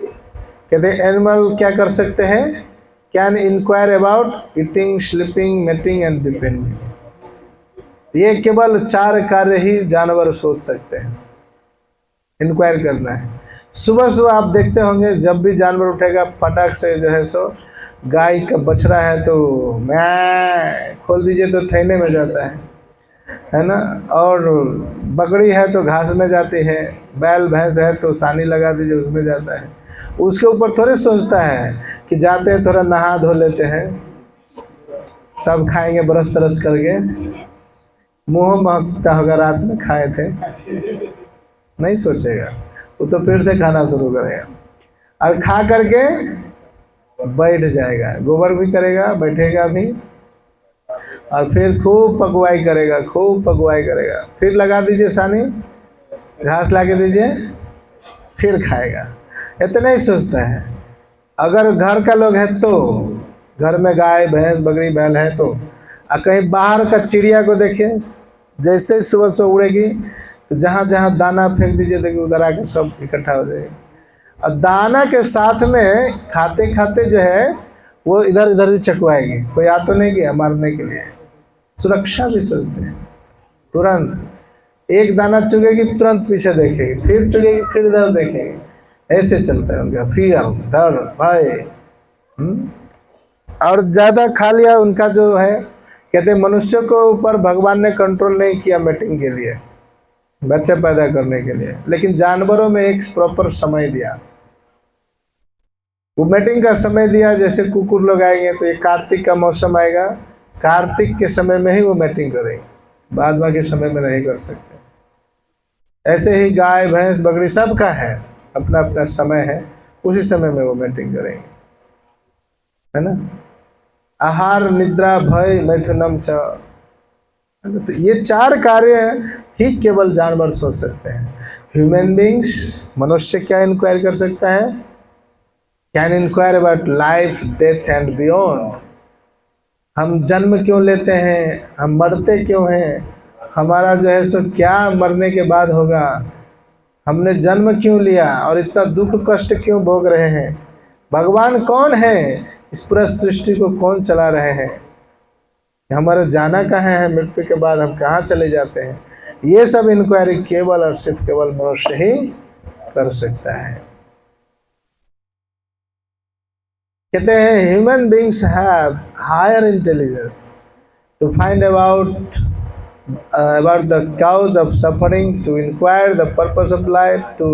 कहते हैं एनिमल क्या कर सकते हैं, can inquire about eating, sleeping, mating and depending. ये केवल 4 कार्य ही जानवर सोच सकते हैं, इंक्वायर करना है। सुबह सुबह आप देखते होंगे जब भी जानवर उठेगा फटाक से जो है सो, गाय का बछड़ा है तो मैं खोल दीजिए तो थैले में जाता है ना, और बकरी है तो घास में जाती है, बैल भैंस है तो सानी लगा दीजिए उसमें जाता है। उसके ऊपर थोड़े सोचता है कि जाते हैं थोड़ा नहा धो लेते हैं तब खाएंगे ब्रश तरश करके, मुंह महकता होगा रात में खाए थे, नहीं सोचेगा। वो तो फिर से खाना शुरू करेगा और खा करके बैठ जाएगा, गोबर भी करेगा, बैठेगा भी, और फिर खूब पकवाई करेगा, खूब पकवाई करेगा। फिर लगा दीजिए सानी, घास ला के दीजिए, फिर खाएगा। इतना ही सोचता है। अगर घर का लोग है तो, घर में गाय भैंस बकरी बैल है तो, कहीं बाहर का चिड़िया को देखिए, जैसे ही सुबह से उड़ेगी तो जहाँ जहाँ दाना फेंक दीजिए देखिए उधर आके सब इकट्ठा हो जाएगा। और दाना के साथ में खाते खाते जो है वो इधर इधर भी चकवाएगी, कोई आ तो नहीं गया मारने के लिए, सुरक्षा भी सोचते हैं। तुरंत एक दाना चुगेगी तुरंत पीछे देखेगी, फिर चुगेगी फिर इधर देखेगी, ऐसे चलता है उनका फिर डर भय। और ज़्यादा खा लिया उनका जो है, कहते हैं मनुष्य को ऊपर भगवान ने कंट्रोल नहीं किया मीटिंग के लिए, बच्चे पैदा करने के लिए, लेकिन जानवरों में एक प्रॉपर समय दिया। वो मीटिंग का समय दिया, जैसे कुकुर लोग आएंगे तो ये कार्तिक का मौसम आएगा, कार्तिक के समय में ही वो मीटिंग करेंगे, बाद बाकी समय में नहीं कर सकते। ऐसे ही गाय भैंस बकरी सबका है अपना अपना समय है, उसी समय में वो मीटिंग करेंगे, है ना। आहार निद्रा भय मैथुनम च, तो ये 4 कार्य ही केवल जानवर सोच सकते हैं। ह्यूमन बींग्स, मनुष्य क्या इंक्वायर कर सकता है, can inquire about life death and beyond. हम जन्म क्यों लेते हैं, हम मरते क्यों हैं, हमारा जो है सो क्या मरने के बाद होगा, हमने जन्म क्यों लिया और इतना दुख कष्ट क्यों भोग रहे हैं, भगवान कौन है, इस पूरा सृष्टि को कौन चला रहे हैं, हमारा जाना कहाँ है, मृत्यु के बाद हम कहाँ चले जाते हैं। ये सब इंक्वायरी केवल और सिर्फ केवल मनुष्य ही कर सकता है। कहते हैं human beings have higher intelligence to find about the cause of suffering, to inquire the purpose of life, to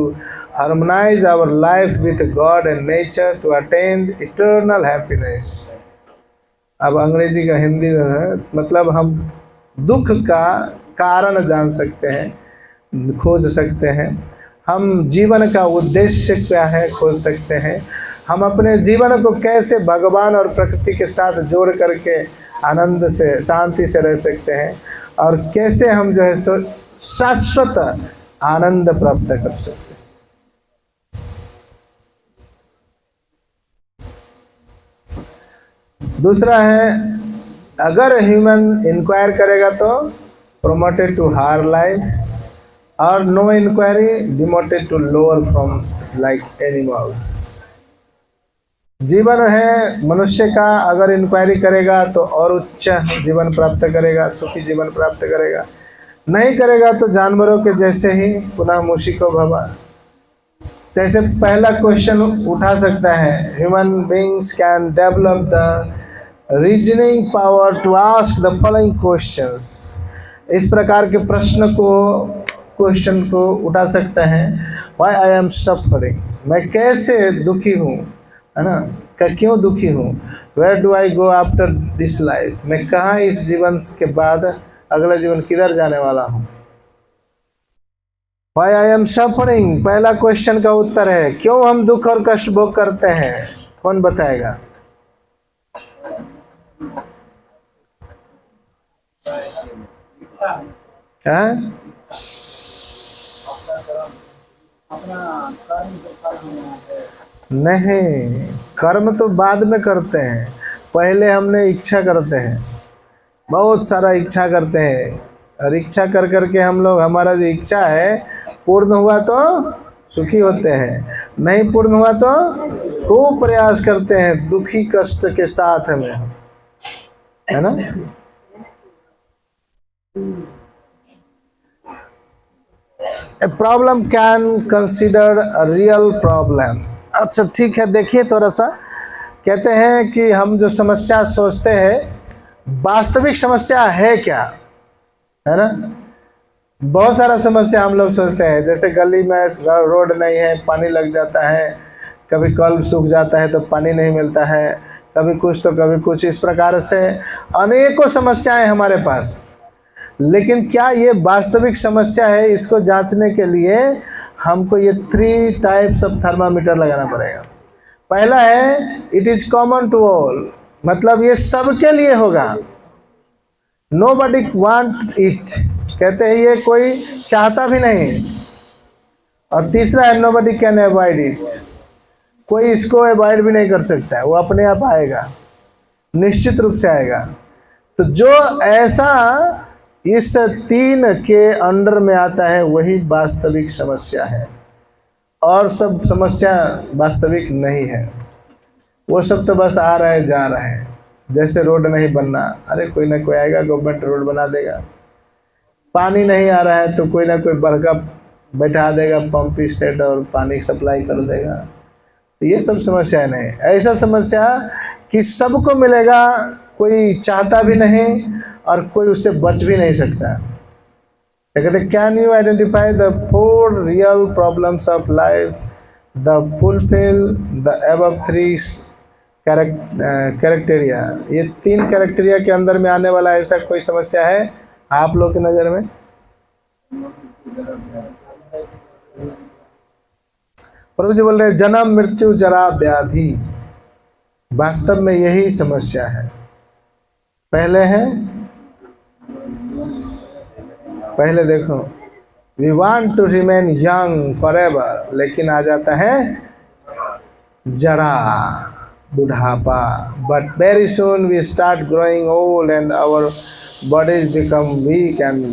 harmonize our life with God and nature, to attain eternal happiness। अब अंग्रेजी का हिंदी है, मतलब हम दुख का कारण जान सकते हैं, खोज सकते हैं, हम जीवन का उद्देश्य क्या है खोज सकते हैं, हम अपने जीवन को कैसे भगवान और प्रकृति के साथ जोड़ करके आनंद से शांति से रह सकते हैं, और कैसे हम जो है सो शाश्वत आनंद प्राप्त कर सकते हैं। दूसरा है, अगर ह्यूमन इंक्वायर करेगा तो प्रोमोटेड टू हायर लाइफ, और no inquiry demoted to lower from like animals. जीवन है मनुष्य का, अगर इंक्वायरी करेगा तो और उच्च जीवन प्राप्त करेगा, सुखी जीवन प्राप्त करेगा, नहीं करेगा तो जानवरों के जैसे ही पुनः मूषिको भवा। जैसे पहला क्वेश्चन उठा सकता है, human beings can develop the reasoning power to ask the following questions. इस प्रकार के क्वेश्चन को उठा सकते हैं, व्हाई आई एम सफरिंग, मैं कैसे दुखी हूँ, है ना, क्यों दुखी हूँ, where do I go after this life, मैं कहाँ इस जीवन के बाद अगला जीवन किधर जाने वाला हूँ। व्हाई आई एम सफरिंग, पहला क्वेश्चन का उत्तर है क्यों हम दुख और कष्ट भोग करते हैं, कौन बताएगा। है? नहीं, कर्म तो बाद में करते हैं, पहले हमने इच्छा करते हैं, बहुत सारा इच्छा करते हैं, और इच्छा कर करके हम लोग, हमारा जो इच्छा है पूर्ण हुआ तो सुखी होते हैं, नहीं पूर्ण हुआ तो खूब प्रयास करते हैं दुखी कष्ट के साथ हमें, है ना। A problem can consider a real problem. अच्छा ठीक है, देखिए थोड़ा सा कहते हैं कि हम जो समस्या सोचते हैं वास्तविक समस्या है क्या, है ना। बहुत सारा समस्या हम लोग सोचते हैं, जैसे गली में रोड नहीं है, पानी लग जाता है, कभी कल सूख जाता है तो पानी नहीं मिलता है, कभी कुछ तो कभी कुछ, इस प्रकार से अनेकों समस्याएं हमारे पास। लेकिन क्या ये वास्तविक समस्या है, इसको जांचने के लिए हमको ये 3 टाइप्स ऑफ थर्मामीटर लगाना पड़ेगा। पहला है it is common to all, मतलब ये सबके लिए होगा, नोबडी वांट इट, कहते हैं ये कोई चाहता भी नहीं। और तीसरा है नोबडी कैन अवॉइड इट, कोई इसको अवॉइड भी नहीं कर सकता है, वो अपने आप आएगा, निश्चित रूप से आएगा। तो जो ऐसा इस 3 के अंडर में आता है वही वास्तविक समस्या है, और सब समस्या वास्तविक नहीं है। वो सब तो बस आ रहे जा रहे हैं, जैसे रोड नहीं बनना, अरे कोई ना कोई आएगा गवर्नमेंट रोड बना देगा। पानी नहीं आ रहा है तो कोई ना कोई बड़का बैठा देगा पंप सेट और पानी सप्लाई कर देगा। तो ये सब समस्या नहीं, ऐसा समस्या कि सबको मिलेगा, कोई चाहता भी नहीं और कोई उससे बच भी नहीं सकता। कहते can you identify the 4 real problems of life the fulfil the above 3 कैरेक्टेरिया। ये 3 कैरेक्टेरिया के अंदर में आने वाला ऐसा कोई समस्या है आप लोग की नजर में? प्रभु जी बोल रहे हैं जन्म मृत्यु जरा व्याधि, वास्तव में यही समस्या है। पहले देखो we want to remain young forever, लेकिन आ जाता है जरा, बुढ़ापा, but very soon we start growing old and our bodies become weak and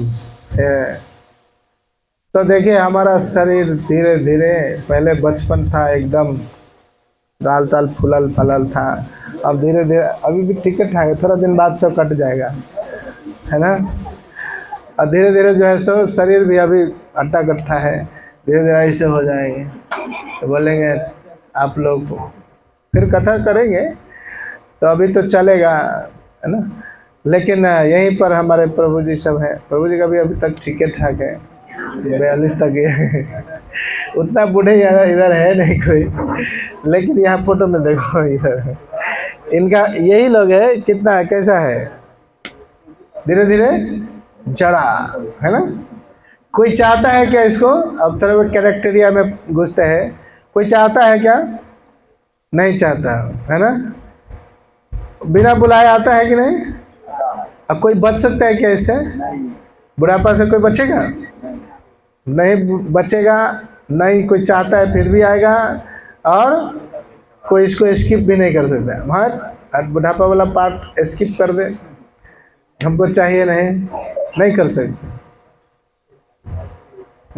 तो देखिए हमारा शरीर धीरे धीरे, पहले बचपन था एकदम दाल ताल फुलल फलल था, अब धीरे धीरे, अभी भी ठीक ठाक, थोड़ा दिन बाद तो कट जाएगा, है ना। और धीरे धीरे जो है सो शरीर भी अभी अट्टा कट्ठा है, धीरे धीरे ऐसे हो जाएंगे। तो बोलेंगे आप लोग फिर कथा करेंगे, तो अभी तो चलेगा, है ना। लेकिन यहीं पर हमारे प्रभु जी सब हैं, प्रभु जी का भी अभी तक ठीक ठाक है, 42 तक है उतना बूढ़े इधर है नहीं कोई, लेकिन यहाँ फोटो में देखो इधर इनका यही लोग है, कितना कैसा है, धीरे धीरे जड़ा, है ना। कोई चाहता है क्या इसको? अब थोड़ा कैरेक्टेरिया में घुसते हैं, कोई चाहता है क्या? नहीं चाहता, है ना। बिना बुलाए आता है कि नहीं? अब कोई बच सकता है क्या इससे? बुढ़ापा से कोई बचेगा? नहीं बचेगा, नहीं कोई चाहता है फिर भी आएगा, और कोई इसको स्किप भी नहीं कर सकता है। वहाँ बुढ़ापा वाला पार्ट स्किप कर दे, हमको चाहिए नहीं कर सकते।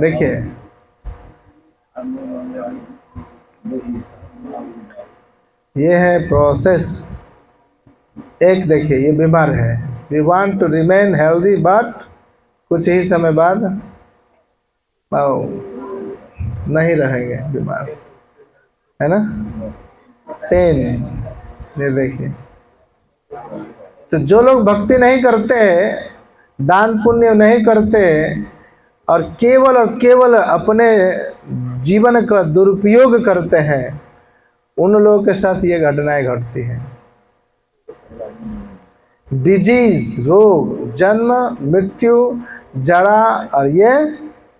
देखिए ये है प्रोसेस। एक देखिए ये बीमार है, we want to remain healthy, but कुछ ही समय बाद नहीं रहेंगे बीमार, है ना। पेन, ये देखिए। तो जो लोग भक्ति नहीं करते, दान पुण्य नहीं करते, और केवल अपने जीवन का दुरुपयोग करते हैं, उन लोगों के साथ ये घटनाएं घटती हैं। डिजीज, रोग, जन्म मृत्यु जड़ा, और ये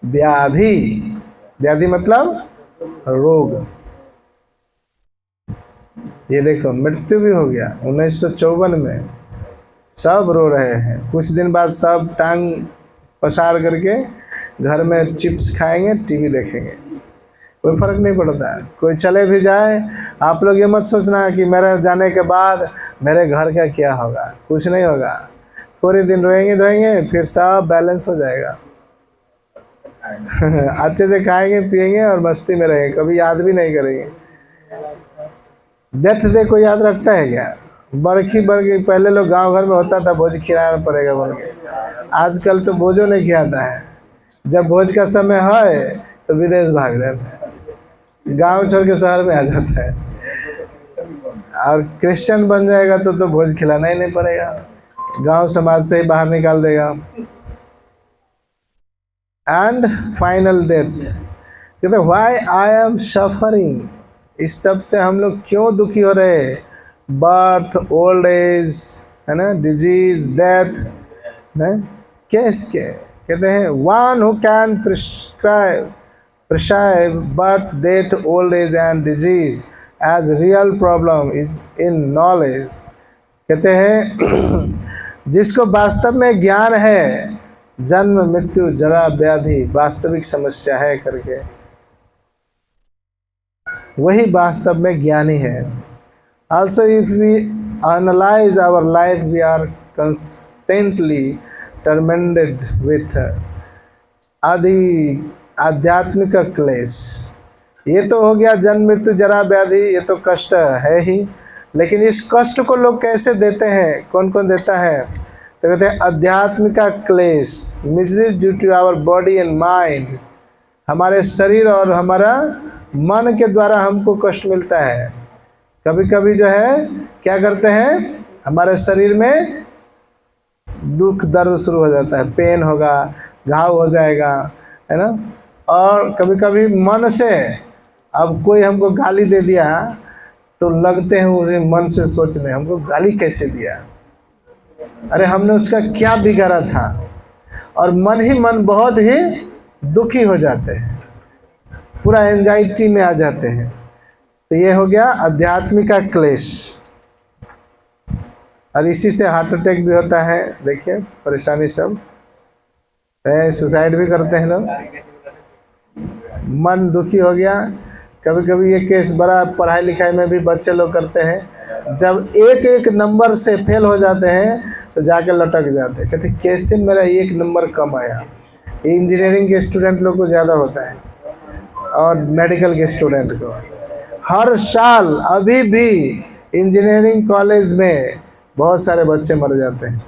व्याधि मतलब रोग। ये देखो मृत्यु भी हो गया 1954 में, सब रो रहे हैं। कुछ दिन बाद सब टांग पसार करके घर में चिप्स खाएंगे, टीवी देखेंगे, कोई फर्क नहीं पड़ता है। कोई चले भी जाए, आप लोग ये मत सोचना कि मेरे जाने के बाद मेरे घर का क्या होगा, कुछ नहीं होगा। थोड़े दिन रोएंगे धोएंगे, फिर सब बैलेंस हो जाएगा अच्छे से खाएंगे पिएंगे और मस्ती में रहेंगे, कभी याद भी नहीं करेंगे। डेथ डे को याद रखता है क्या? बरखी पहले लोग गांव घर में होता था भोज खिलाना पड़ेगा बोल के, आजकल तो भोजो नहीं खिलाता है। जब भोज का समय है तो विदेश भाग जाता है, गांव छोड़ के शहर में आ जाता है। और क्रिश्चियन बन जाएगा तो भोज खिलाना ही नहीं पड़ेगा, गांव समाज से ही बाहर निकाल देगा। एंड फाइनल डेथ, कहते व्हाई आई एम सफरिंग, इस सब से हम लोग क्यों दुखी हो रहे हैं? बर्थ, ओल्ड एज, है ना, डिजीज, डेथ, कैसे कहते हैं one who can prescribe birth, death, old age and disease as real problem is in knowledge। कहते हैं जिसको वास्तव में ज्ञान है, जन्म, मृत्यु, जरा, व्याधि वास्तविक समस्या है करके, वही वास्तव में ज्ञानी है। Also if we analyze our life, we are constantly tormented with आध्यात्मिक क्लेश। ये तो हो गया जन्म, मृत्यु, जरा, व्याधि, ये तो कष्ट है ही, लेकिन इस कष्ट को लोग कैसे देते हैं? कौन कौन देता है? तो कहते हैं आध्यात्मिक क्लेश, miseries due to our body and mind, हमारे शरीर और हमारा मन के द्वारा हमको कष्ट मिलता है। कभी कभी जो है क्या करते हैं, हमारे शरीर में दुख दर्द शुरू हो जाता है, पेन होगा, घाव हो जाएगा, है ना। और कभी कभी मन से, अब कोई हमको गाली दे दिया तो लगते हैं उसे मन से सोचने, हमको गाली कैसे दिया, अरे हमने उसका क्या बिगाड़ा था, और मन ही मन बहुत ही दुखी हो जाते हैं, पूरा एंजाइटी में आ जाते हैं। तो ये हो गया आध्यात्मिक का क्लेश, और इसी से हार्ट अटैक भी होता है। देखिए परेशानी सब, सुसाइड भी करते हैं लोग, मन दुखी हो गया। कभी कभी ये केस बड़ा पढ़ाई लिखाई में भी बच्चे लोग करते हैं, जब एक एक नंबर से फेल हो जाते हैं तो जाके लटक जाते हैं, कहते कैसे मेरा एक नंबर कम आया। ये इंजीनियरिंग के स्टूडेंट लोग को ज़्यादा होता है, और मेडिकल के स्टूडेंट को। हर साल अभी भी इंजीनियरिंग कॉलेज में बहुत सारे बच्चे मर जाते हैं,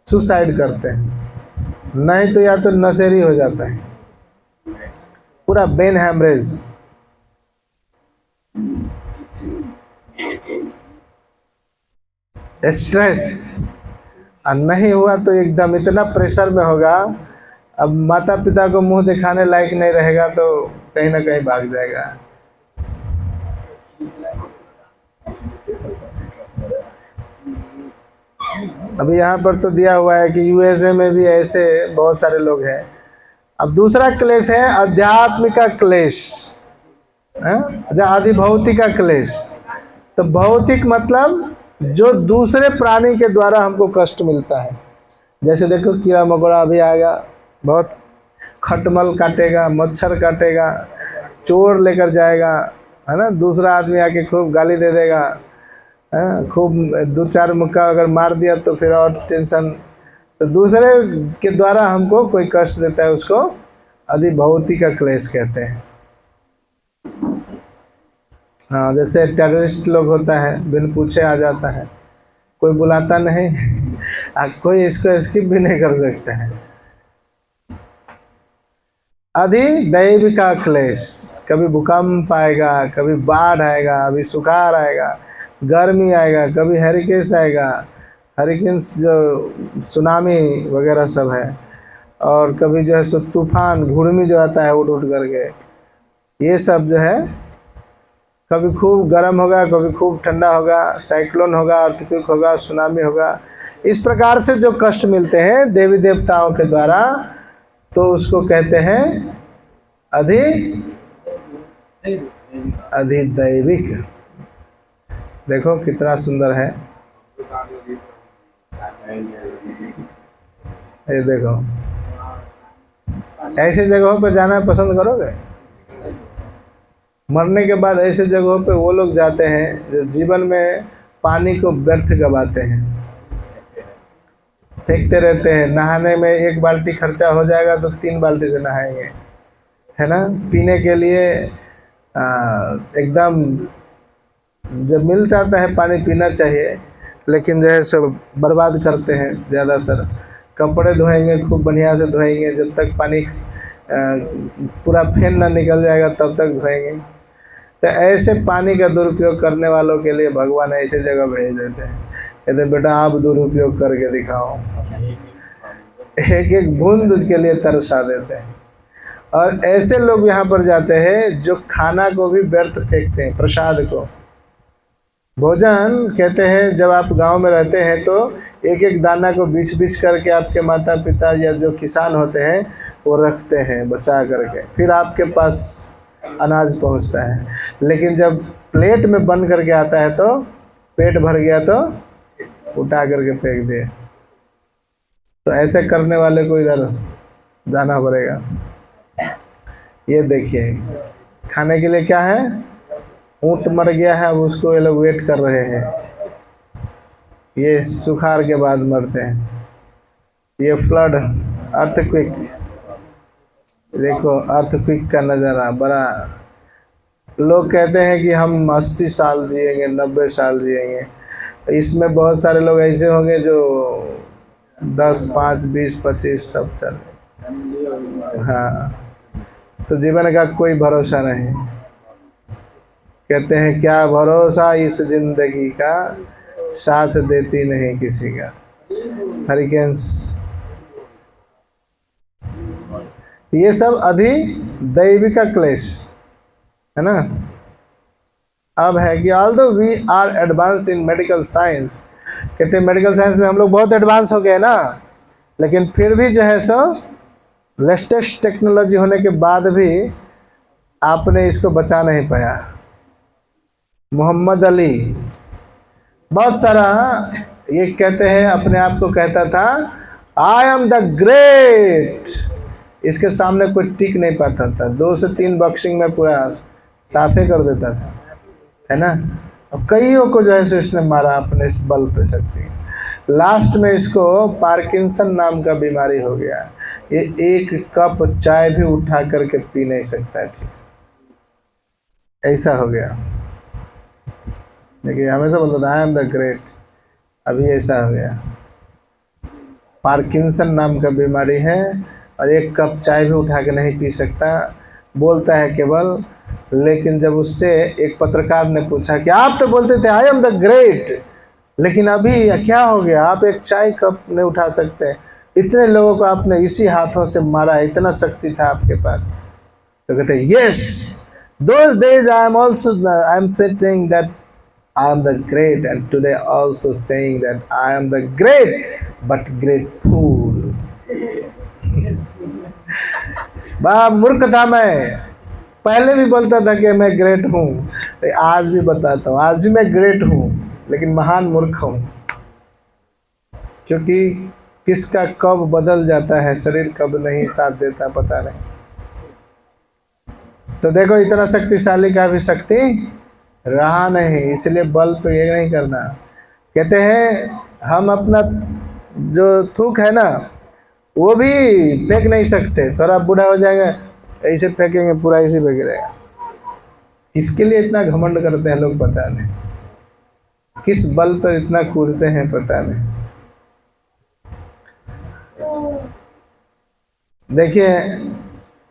सुसाइड करते हैं, नहीं तो या तो नशेरी हो जाता है, पूरा ब्रेन हैमरेज। स्ट्रेस, और नहीं हुआ तो एकदम इतना प्रेशर में होगा, अब माता पिता को मुंह दिखाने लायक नहीं रहेगा तो कहीं ना कहीं भाग जाएगा। अभी यहाँ पर तो दिया हुआ है कि यूएसए में भी ऐसे बहुत सारे लोग हैं। अब दूसरा क्लेश है आध्यात्मिक का क्लेश, अधिभौतिक का क्लेश। तो भौतिक मतलब जो दूसरे प्राणी के द्वारा हमको कष्ट मिलता है, जैसे देखो कीड़ा मकोड़ा अभी आएगा, बहुत खटमल काटेगा, मच्छर काटेगा, चोर लेकर जाएगा, है ना, दूसरा आदमी आके खूब गाली दे देगा, खूब दो चार मुक्का अगर मार दिया तो फिर और टेंशन। तो दूसरे के द्वारा हमको कोई कष्ट देता है, उसको अधिभौतिक का क्लेश कहते हैं। हाँ, जैसे टेररिस्ट लोग होता है, बिन पूछे आ जाता है, कोई बुलाता नहीं कोई इसको स्किप भी नहीं कर सकता है। अधिदैविक का क्लेश, कभी भूकंप आएगा, कभी बाढ़ आएगा, अभी सुखाड़ आएगा, गर्मी आएगा, कभी हरिकेन आएगा, हरिकेन्स जो सुनामी वगैरह सब है, और कभी जो है सो तूफान घुड़मी जो आता है उठ उठ करके, ये सब जो है कभी खूब गर्म होगा, कभी खूब ठंडा होगा, साइक्लोन होगा, अर्थक्वेक होगा, सुनामी होगा। इस प्रकार से जो कष्ट मिलते हैं देवी देवताओं के द्वारा, तो उसको कहते हैं अधिदैविक। देखो कितना सुंदर है, ये देखो, ऐसे जगहों पर जाना पसंद करोगे? मरने के बाद ऐसे जगहों पे वो लोग जाते हैं जो जीवन में पानी को व्यर्थ गवाते हैं, फेंकते रहते हैं। नहाने में 1 बाल्टी खर्चा हो जाएगा तो 3 बाल्टी से नहाएंगे, है ना। पीने के लिए एकदम जब मिल जाता है पानी पीना चाहिए, लेकिन जो है सब बर्बाद करते हैं ज़्यादातर। कपड़े धोएंगे खूब बढ़िया से धोएंगे, जब तक पानी पूरा फेन ना निकल जाएगा तब तक धोएंगे। तो ऐसे पानी का दुरुपयोग करने वालों के लिए भगवान ऐसे जगह भेज देते हैं, कहते बेटा आप दुरुपयोग करके दिखाओ। एक एक बूंद के लिए तरसा देते हैं। और ऐसे लोग यहाँ पर जाते हैं जो खाना को भी व्यर्थ फेंकते हैं, प्रसाद को। भोजन कहते हैं जब आप गांव में रहते हैं तो एक एक दाना को बीच बीच करके आपके माता पिता या जो किसान होते हैं वो रखते हैं बचा करके, फिर आपके पास अनाज पहुंचता है। लेकिन जब प्लेट में बन करके आता है तो पेट भर गया तो उठा करके फेंक दिए। तो ऐसे करने वाले को इधर जाना पड़ेगा। ये देखिए खाने के लिए क्या है, ऊँट मर गया है, अब उसको ये लोग वेट कर रहे हैं। ये सुखाड़ के बाद मरते हैं। ये फ्लड, अर्थक्विक, देखो अर्थक्विक का नज़ारा बड़ा। लोग कहते हैं कि हम 80 साल जिएंगे, 90 साल जिएंगे। इसमें बहुत सारे लोग ऐसे होंगे जो 10, 5, 20, 25 सब चले। हाँ, तो जीवन का कोई भरोसा नहीं। कहते हैं क्या भरोसा इस जिंदगी का, साथ देती नहीं किसी का। हरिकेन्स, ये सब अधिदैविक क्लेश है ना। अब है कि although we are advanced in medical science, कहते हैं मेडिकल साइंस में हम लोग बहुत एडवांस हो गए ना, लेकिन फिर भी जो है सो लेटेस्ट टेक्नोलॉजी होने के बाद भी आपने इसको बचा नहीं पाया। मोहम्मद अली बहुत सारा ये कहते हैं, अपने आप को कहता था आई एम द ग्रेट, इसके सामने कोई टिक नहीं पाता था। 2 से 3 बॉक्सिंग में पूरा साफे कर देता था, है ना। अब कईयों को जो है सो इसने मारा अपने इस बल पे शक्ति। लास्ट में इसको पार्किंसन नाम का बीमारी हो गया। ये 1 कप चाय भी उठा करके पी नहीं सकता है ठीक से, ऐसा हो गया। देखिए हमेशा बोलता था आई एम द ग्रेट, अभी ऐसा हो गया। पार्किंसन नाम का बीमारी है और 1 कप चाय भी उठा के नहीं पी सकता, बोलता है केवल। लेकिन जब उससे एक पत्रकार ने पूछा कि आप तो बोलते थे आई एम द ग्रेट, लेकिन अभी क्या हो गया, आप 1 चाय कप नहीं उठा सकते, इतने लोगों को आपने इसी हाथों से मारा, इतना शक्ति था आपके पास। तो कहते yes, those days I am saying that I am the great, and today also saying that I am the great but great fool. बड़ा मूर्ख था मैं, पहले भी बोलता था कि मैं ग्रेट हूँ, आज भी बताता हूँ, आज भी मैं ग्रेट हूँ, लेकिन महान मूर्ख हूँ। क्योंकि किसका कब बदल जाता है, शरीर कब नहीं साथ देता पता नहीं। तो देखो इतना शक्तिशाली का भी शक्ति रहा नहीं, इसलिए बल पे ये नहीं करना। कहते हैं हम अपना जो थूक है ना वो भी फेंक नहीं सकते, थोड़ा बूढ़ा हो जाएगा ऐसे फेंकेंगे पूरा इसी पे गिरेगा। इसके लिए इतना घमंड करते हैं लोग, पता नहीं किस बल पर इतना कूदते हैं, पता नहीं। देखिए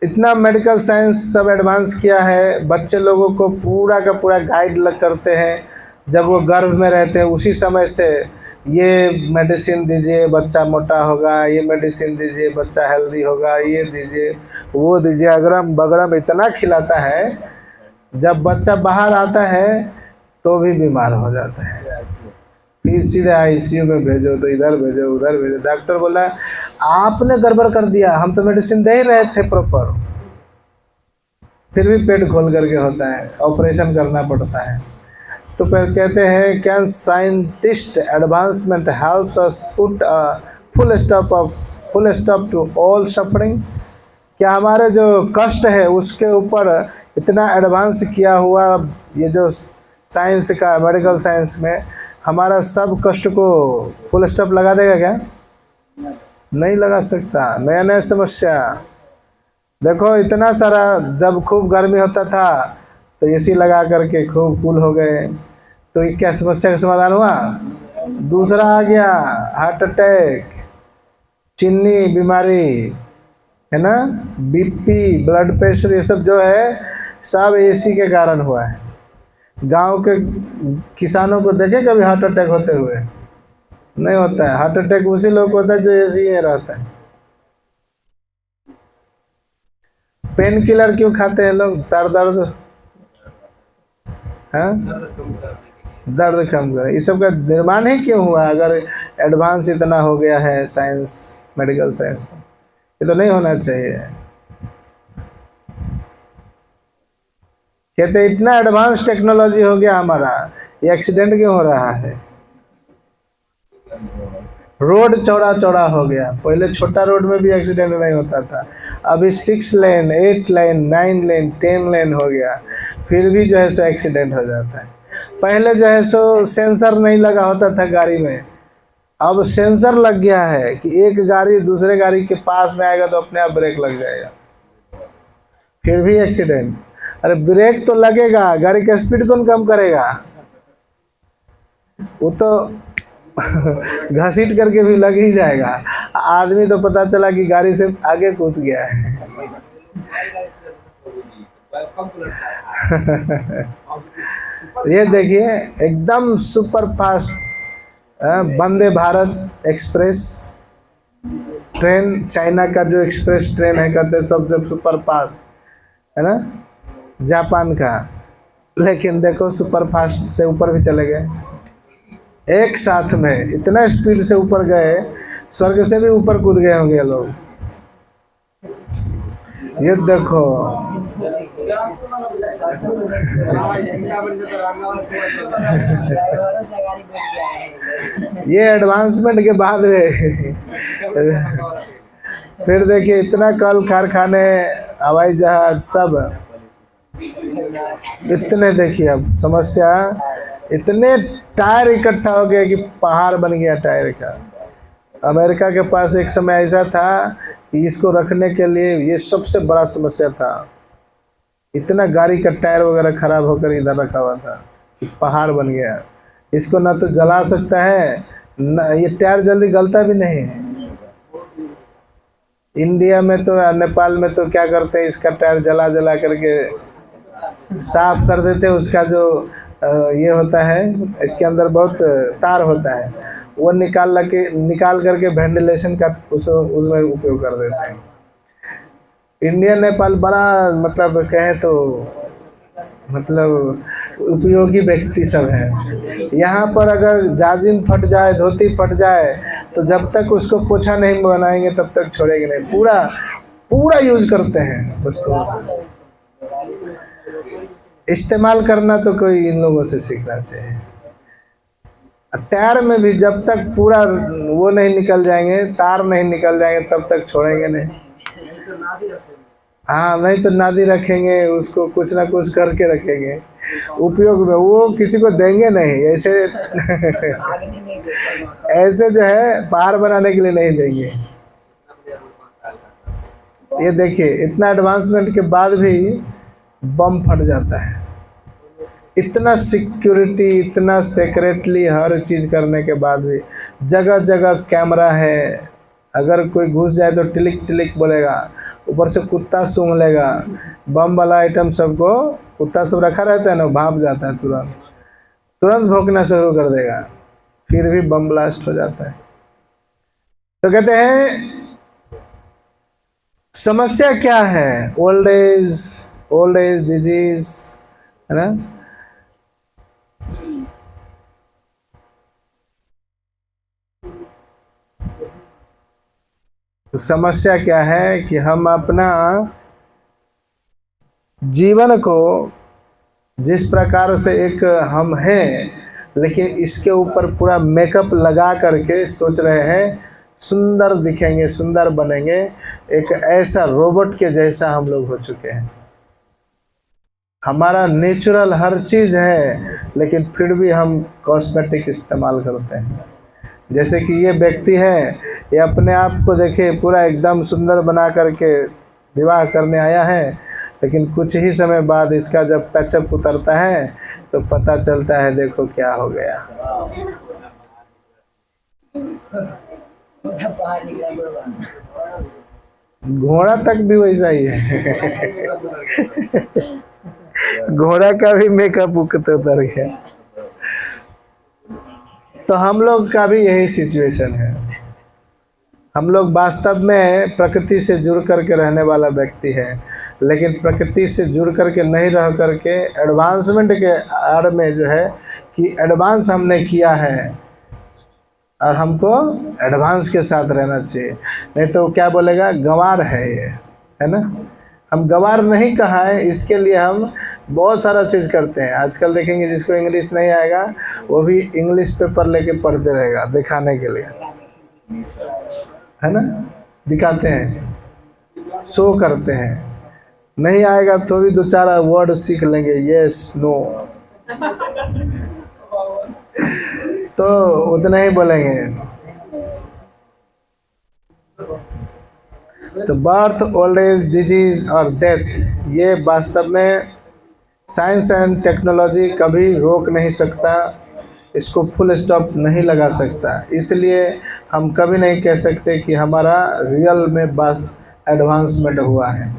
इतना मेडिकल साइंस सब एडवांस किया है, बच्चे लोगों को पूरा का पूरा गाइड करते हैं। जब वो गर्भ में रहते हैं उसी समय से ये मेडिसिन दीजिए बच्चा मोटा होगा, ये मेडिसिन दीजिए बच्चा हेल्दी होगा, ये दीजिए वो दीजिए, अगरम बगरम इतना खिलाता है। जब बच्चा बाहर आता है तो भी बीमार हो जाता है, फिर सीधे आईसीयू में भेजो, तो इधर भेजो उधर भेजो। डॉक्टर बोला आपने गड़बड़ कर दिया, हम तो मेडिसिन दे ही रहे थे प्रॉपर, फिर भी पेट खोल करके होता है, ऑपरेशन करना पड़ता है। तो फिर कहते हैं can scientist advancement help us put full stop to all suffering. क्या हमारे जो कष्ट है उसके ऊपर इतना एडवांस किया हुआ ये जो साइंस का मेडिकल साइंस में हमारा सब कष्ट को फुल स्टॉप लगा देगा क्या? नहीं लगा सकता। नया नया समस्या देखो, इतना सारा। जब खूब गर्मी होता था तो एसी लगा करके खूब कूल हो गए, तो ये क्या समस्या का समाधान हुआ। दूसरा आ गया हार्ट अटैक, चीनी बीमारी, है ना, बीपी, ब्लड प्रेशर, ये सब जो है सब एसी के कारण हुआ है। गांव के किसानों को देखे कभी हार्ट अटैक होते हुए? नहीं होता है। हार्ट अटैक उसी लोग को होता है जो एसी में रहता है। पेन किलर क्यों खाते हैं लोग? सर दर्द, है दर्द कम करे। इस सब का निर्माण ही क्यों हुआ? अगर एडवांस इतना हो गया है साइंस, मेडिकल साइंस, ये तो नहीं होना चाहिए। कहते इतना एडवांस टेक्नोलॉजी हो गया हमारा, ये एक्सीडेंट क्यों हो रहा है? रोड चौड़ा चौड़ा हो गया। पहले छोटा रोड में भी एक्सीडेंट नहीं होता था, अभी 6 लेन, 8 लेन, 9 लेन, 10 लेन हो गया, फिर भी जो है सो एक्सीडेंट हो जाता है। पहले जो है सो सेंसर नहीं लगा होता था गाड़ी में, अब सेंसर लग गया है कि एक गाड़ी दूसरे गाड़ी के पास में आएगा तो अपने आप ब्रेक लग जाएगा, फिर भी एक्सीडेंट। अरे ब्रेक तो लगेगा, गाड़ी का स्पीड कौन कम करेगा? वो तो घसीट करके भी लग ही जाएगा। आदमी तो पता चला कि गाड़ी से आगे कूद गया है। ये देखिए एकदम super fast Vande Bharat express train, China का जो एक्सप्रेस ट्रेन है कहते हैं सबसे सुपर फास्ट, है ना, जापान का। लेकिन देखो सुपर फास्ट से ऊपर भी चले गए, एक साथ में इतना स्पीड से ऊपर गए, स्वर्ग से भी ऊपर कूद गए होंगे लोग। ये देखो ये एडवांसमेंट के बाद में फिर देखिए इतना कल कारखाने, हवाई जहाज सब इतने, देखिए अब समस्या, इतने टायर इकट्ठा हो गया कि पहाड़ बन गया टायर का। अमेरिका के पास एक समय ऐसा था कि इसको रखने के लिए ये सबसे बड़ा समस्या था, इतना गाड़ी का टायर वगैरह खराब होकर इधर रखा हुआ था कि पहाड़ बन गया। इसको ना तो जला सकता है, न ये टायर जल्दी गलता भी नहीं है। इंडिया में तो, नेपाल में तो क्या करते हैं, इसका टायर जला जला करके साफ कर देते हैं। उसका जो ये होता है, इसके अंदर बहुत तार होता है, वो निकाल करके वेंटिलेशन का उसमें उपयोग कर देते हैं। इंडिया नेपाल बड़ा मतलब कहें तो मतलब उपयोगी व्यक्ति सब है। यहाँ पर अगर जाजिम फट जाए, धोती फट जाए, तो जब तक उसको पोछा नहीं बनाएंगे तब तक छोड़ेंगे नहीं, पूरा पूरा यूज करते हैं उसको। इस्तेमाल करना तो कोई इन लोगों से सीखना चाहिए। टायर में भी जब तक पूरा वो नहीं निकल जाएंगे, तार नहीं निकल जाएंगे, तब तक छोड़ेंगे नहीं। हाँ, नहीं तो नादी रखेंगे, उसको कुछ ना कुछ करके रखेंगे उपयोग में, वो किसी को देंगे नहीं। ऐसे ऐसे जो है पहाड़ बनाने के लिए नहीं देंगे। ये देखिए इतना एडवांसमेंट के बाद भी बम फट जाता है। इतना सिक्योरिटी, इतना सेक्रेटली हर चीज़ करने के बाद भी जगह जगह कैमरा है। अगर कोई घुस जाए तो टिलिक टिलिक बोलेगा, ऊपर से कुत्ता सूंघ लेगा। बम वाला आइटम सबको कुत्ता सब रखा रहता है ना, भाप जाता है, तुरंत तुरंत भौंकना शुरू कर देगा, फिर भी बम ब्लास्ट हो जाता है। तो कहते हैं समस्या क्या है? ओल्ड एज डिजीज, है ना। तो समस्या क्या है कि हम अपना जीवन को जिस प्रकार से एक हम हैं, लेकिन इसके ऊपर पूरा मेकअप लगा करके सोच रहे हैं सुंदर दिखेंगे, सुंदर बनेंगे, एक ऐसा रोबोट के जैसा हम लोग हो चुके हैं। हमारा नेचुरल हर चीज़ है, लेकिन फिर भी हम कॉस्मेटिक इस्तेमाल करते हैं। जैसे कि ये व्यक्ति है, ये अपने आप को देखे पूरा एकदम सुंदर बना करके विवाह करने आया है, लेकिन कुछ ही समय बाद इसका जब पैचअप उतरता है तो पता चलता है देखो क्या हो गया। घोड़ा तक भी वैसा ही है। घोड़ा का भी मेकअप उतर गया। तो हम लोग का भी यही सिचुएशन है। हम लोग वास्तव में प्रकृति से जुड़ करके रहने वाला व्यक्ति है, लेकिन प्रकृति से जुड़ करके नहीं रह करके एडवांसमेंट के आड़ में जो है कि एडवांस हमने किया है और हमको एडवांस के साथ रहना चाहिए, नहीं तो क्या बोलेगा गंवार है ये, है ना। हम गंवार नहीं कहा है, इसके लिए हम बहुत सारा चीज़ करते हैं। आजकल देखेंगे जिसको इंग्लिश नहीं आएगा वो भी इंग्लिश पेपर लेके पढ़ते रहेगा दिखाने के लिए, है ना। दिखाते हैं, शो करते हैं, नहीं आएगा तो भी दो चार वर्ड सीख लेंगे, यस नो, तो उतना ही बोलेंगे। तो बर्थ, ओल्ड एज, डिजीज और डेथ, ये वास्तव में साइंस एंड टेक्नोलॉजी कभी रोक नहीं सकता, इसको फुल स्टॉप नहीं लगा सकता। इसलिए हम कभी नहीं कह सकते कि हमारा रियल में एडवांसमेंट हुआ है।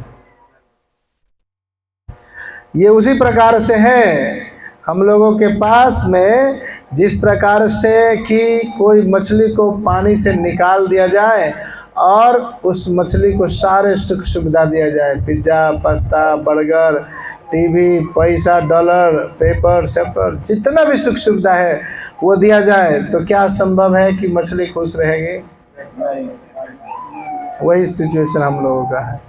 ये उसी प्रकार से है हम लोगों के पास में, जिस प्रकार से कि कोई मछली को पानी से निकाल दिया जाए और उस मछली को सारे सुख सुविधा दिया जाए, पिज्ज़ा, पास्ता, बर्गर, टीवी, पैसा, डॉलर, पेपर सेपर, जितना भी सुख सुविधा है वो दिया जाए, तो क्या संभव है कि मछली खुश रहेगी? वही सिचुएशन हम लोगों का है।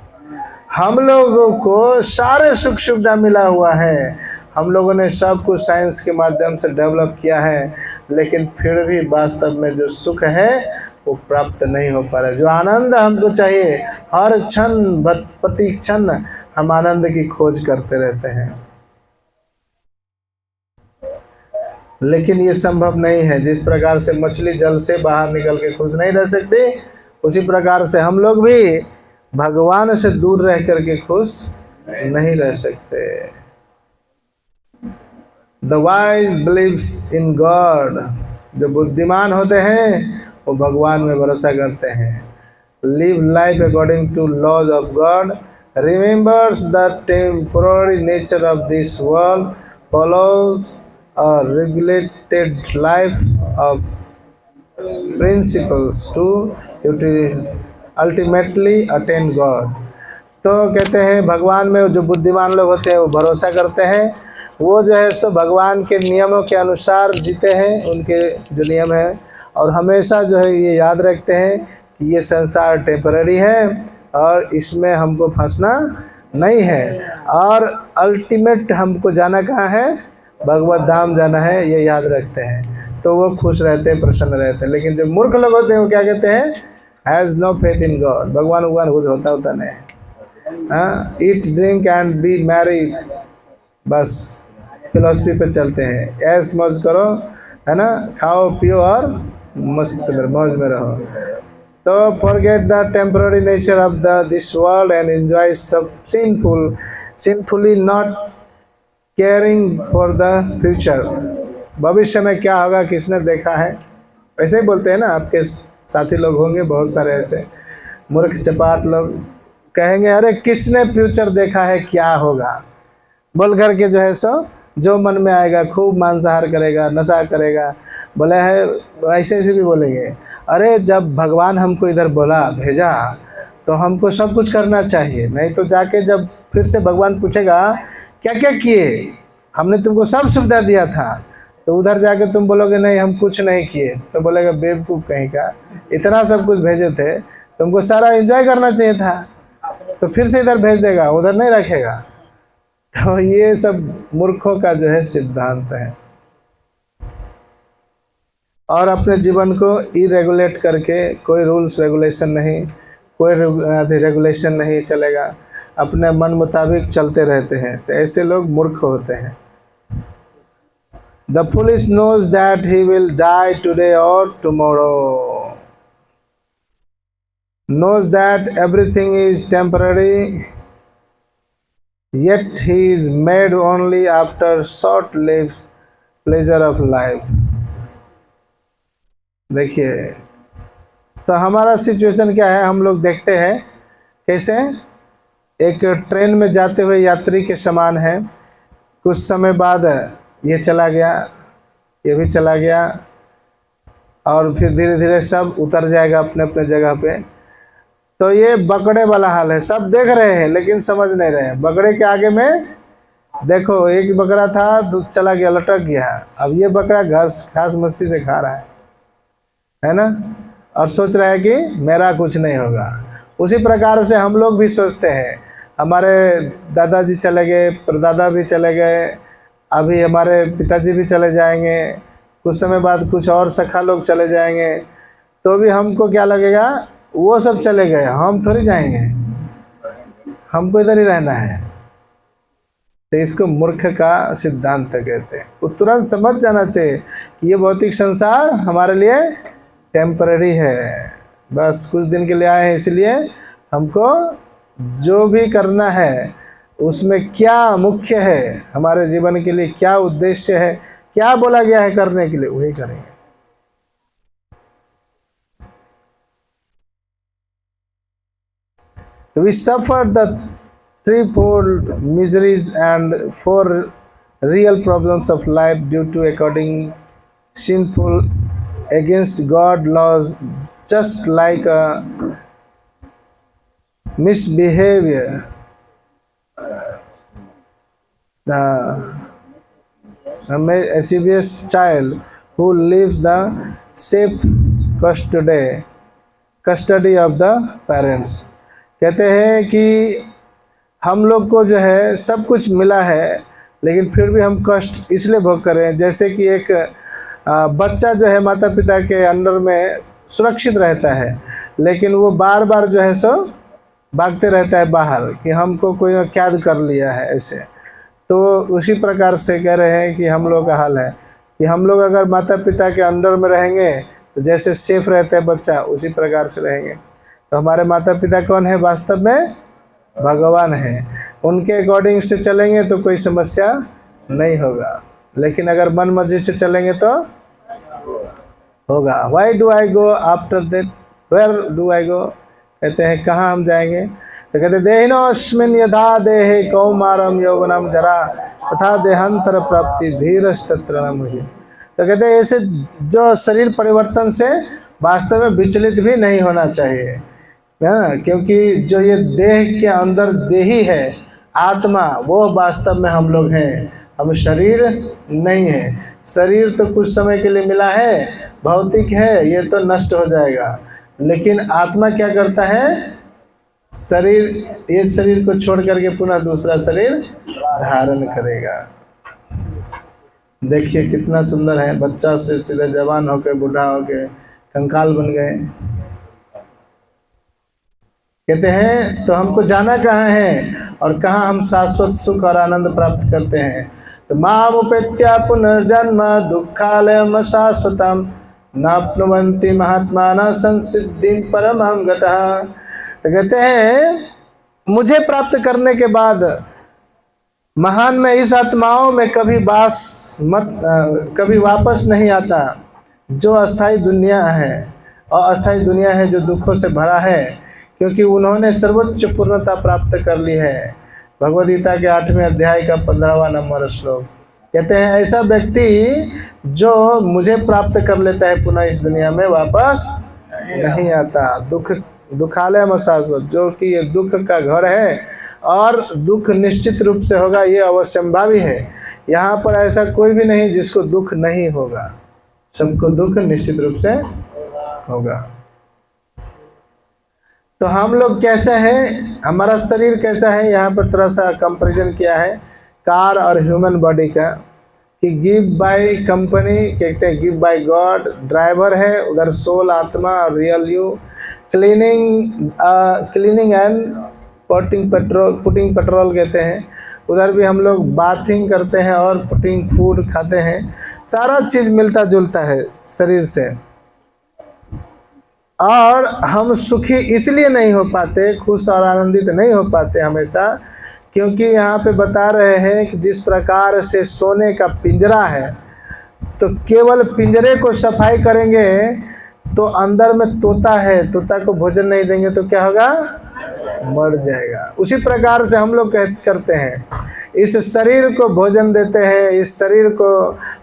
हम लोगों को सारे सुख सुविधा मिला हुआ है, हम लोगों ने सब कुछ साइंस के माध्यम से डेवलप किया है, लेकिन फिर भी वास्तव में जो सुख है वो प्राप्त नहीं हो पा रहा है। जो आनंद हमको चाहिए, हर क्षण प्रति क्षण हम आनंद की खोज करते रहते हैं, लेकिन ये संभव नहीं है। जिस प्रकार से मछली जल से बाहर निकल के खुश नहीं रह सकती, उसी प्रकार से हम लोग भी भगवान से दूर रह करके खुश नहीं रह सकते। The wise believes in God, जो बुद्धिमान होते हैं वो भगवान में भरोसा करते हैं। Live life according to laws of God, remembers the temporary nature of this world, follows a regulated life of principles to ultimately attain God। तो कहते हैं भगवान में जो बुद्धिमान लोग होते हैं वो भरोसा करते हैं, वो जो है सो भगवान के नियमों के अनुसार जीते हैं, उनके जो नियम है, और हमेशा जो है ये याद रखते हैं कि ये संसार टेम्पररी है और इसमें हमको फंसना नहीं है, और अल्टीमेट हमको जाना कहाँ है? भगवत धाम जाना है, ये याद रखते हैं, तो वो खुश रहते हैं, प्रसन्न रहते हैं। लेकिन जो मूर्ख लोग होते हैं वो क्या कहते हैं? Has no faith in God, भगवान कुछ होता नहीं। हाँ, eat drink and be merry, बस फिलॉसफी पे चलते हैं, ऐश मौज करो, है ना, खाओ पियो और मस्त मौज में रहो। तो forget the temporary nature of this world and enjoy सब sinfully, not caring for the future. भविष्य में क्या होगा किसने देखा है? ऐसे ही बोलते हैं ना, आपके साथी लोग होंगे बहुत सारे ऐसे मूर्ख चपाट लोग, कहेंगे अरे किसने फ्यूचर देखा है, क्या होगा, बोल करके जो है सो जो मन में आएगा खूब मांसाहार करेगा, नशा करेगा, बोले है ऐसे ऐसे भी बोलेंगे। अरे जब भगवान हमको इधर बोला भेजा तो हमको सब कुछ करना चाहिए, नहीं तो जाके जब फिर से भगवान पूछेगा क्या क्या किए, हमने तुमको सब सुविधा दिया था, तो उधर जाके तुम बोलोगे नहीं हम कुछ नहीं किए, तो बोलेगा बेवकूफ़ कहीं का, इतना सब कुछ भेजे थे, तुमको सारा एंजॉय करना चाहिए था, तो फिर से इधर भेज देगा, उधर नहीं रखेगा। तो ये सब मूर्खों का जो है सिद्धांत है। और अपने जीवन को इरेगुलेट करके, कोई रूल्स रेगुलेशन नहीं, कोई रेगुलेशन नहीं चलेगा, अपने मन मुताबिक चलते रहते हैं, तो ऐसे लोग मूर्ख होते हैं। The foolish knows that he will die today or tomorrow, knows that everything is temporary, yet he is made only after short lived pleasure of life। देखिए, तो हमारा सिचुएशन क्या है, हम लोग देखते हैं कैसे एक ट्रेन में जाते हुए यात्री के समान है। कुछ समय बाद ये चला गया, ये भी चला गया, और फिर धीरे धीरे सब उतर जाएगा अपने अपने जगह पे। तो ये बकरे वाला हाल है, सब देख रहे हैं लेकिन समझ नहीं रहे हैं। बकरे के आगे में देखो, एक बकरा था चला गया, लटक गया, अब ये बकरा घास मस्ती से खा रहा है ना, और सोच रहा है कि मेरा कुछ नहीं होगा। उसी प्रकार से हम लोग भी सोचते हैं, हमारे दादाजी चले गए, परदादा भी चले गए, अभी हमारे पिताजी भी चले जाएंगे, कुछ समय बाद कुछ और सखा लोग चले जाएंगे, तो भी हमको क्या लगेगा, वो सब चले गए, हम थोड़ी जाएंगे, हमको इधर ही रहना है। तो इसको मूर्ख का सिद्धांत कहते हैं। वो तुरंत समझ जाना चाहिए कि ये भौतिक संसार हमारे लिए टेम्पररी है, बस कुछ दिन के लिए आए हैं, इसलिए हमको जो भी करना है उसमें क्या मुख्य है, हमारे जीवन के लिए क्या उद्देश्य है, क्या बोला गया है करने के लिए, वही करेंगे। We suffer the threefold miseries and four real problems of life due to according sinful against God laws, just like a misbehavior, the mischievous child who leaves the safe custody of the parents। कहते हैं कि हम लोग को जो है सब कुछ मिला है, लेकिन फिर भी हम कष्ट इसलिए भोग कर रहे हैं। जैसे कि एक बच्चा जो है माता पिता के अंडर में सुरक्षित रहता है, लेकिन वो बार बार जो है सो भागते रहता है बाहर कि हमको कोई कैद कर लिया है ऐसे। तो उसी प्रकार से कह रहे हैं कि हम लोग का हाल है कि हम लोग अगर माता पिता के अंडर में रहेंगे तो जैसे सेफ रहता है बच्चा, उसी प्रकार से रहेंगे। तो हमारे माता पिता कौन है, वास्तव में भगवान है। उनके अकॉर्डिंग से चलेंगे तो कोई समस्या नहीं होगा, लेकिन अगर मन मर्जी से चलेंगे तो होगा। Why do I go after that? Where do I go? कहते हैं कहाँ हम जाएंगे, तो कहते देहिनोस्मिन् यथा देहे कौमारम यौवनम जरा तथा देहांतर प्राप्ति धीरस्तत्र न मुहि। तो कहते हैं ऐसे जो शरीर परिवर्तन से वास्तव में विचलित भी नहीं होना चाहिए, है ना, क्योंकि जो ये देह के अंदर देही है आत्मा, वो वास्तव में हम लोग हैं, हम शरीर नहीं है। शरीर तो कुछ समय के लिए मिला है, भौतिक है, ये तो नष्ट हो जाएगा, लेकिन आत्मा क्या करता है, शरीर, ये शरीर को छोड़ करके पुनः दूसरा शरीर धारण करेगा। देखिए कितना सुंदर है, बच्चा से सीधे जवान होके बूढ़ा होके कंकाल बन गए। कहते हैं तो हमको जाना कहाँ है और कहाँ हम शाश्वत सुख और आनंद प्राप्त करते हैं। तो माम उपेत्या पुनर्जन्म दुःखालयम शाश्वतम नाप्नुवन्ति महात्मानः संसिद्धिं परमं गतः। तो कहते हैं मुझे प्राप्त करने के बाद महान में इस आत्माओं में कभी वापस नहीं आता। जो अस्थाई दुनिया है और अस्थाई दुनिया है जो दुखों से भरा है, क्योंकि उन्होंने सर्वोच्च पूर्णता प्राप्त कर ली है। भगवद गीता के 8वें अध्याय का 15वां नंबर श्लोक कहते हैं ऐसा व्यक्ति जो मुझे प्राप्त कर लेता है पुनः इस दुनिया में वापस नहीं आता। दुखालय में शाश्वत, जो कि ये दुख का घर है और दुख निश्चित रूप से होगा, ये अवश्यंभावी है। यहाँ पर ऐसा कोई भी नहीं जिसको दुख नहीं होगा, सबको दुख निश्चित रूप से होगा। तो हम लोग कैसे हैं, हमारा शरीर कैसा है, यहाँ पर थोड़ा सा कंपैरिजन किया है कार और ह्यूमन बॉडी का, कि गिव बाय कंपनी कहते हैं, गिव बाय गॉड ड्राइवर है, उधर सोल आत्मा और real you, cleaning and putting petrol कहते हैं, उधर भी हम लोग बाथिंग करते हैं और पुटिंग फूड खाते हैं। सारा चीज़ मिलता जुलता है शरीर से। और हम सुखी इसलिए नहीं हो पाते, खुश और आनंदित नहीं हो पाते हमेशा, क्योंकि यहाँ पे बता रहे हैं कि जिस प्रकार से सोने का पिंजरा है, तो केवल पिंजरे को सफाई करेंगे तो अंदर में तोता है, तोता को भोजन नहीं देंगे तो क्या होगा? मर जाएगा। उसी प्रकार से हम लोग करते हैं, इस शरीर को भोजन देते हैं, इस शरीर को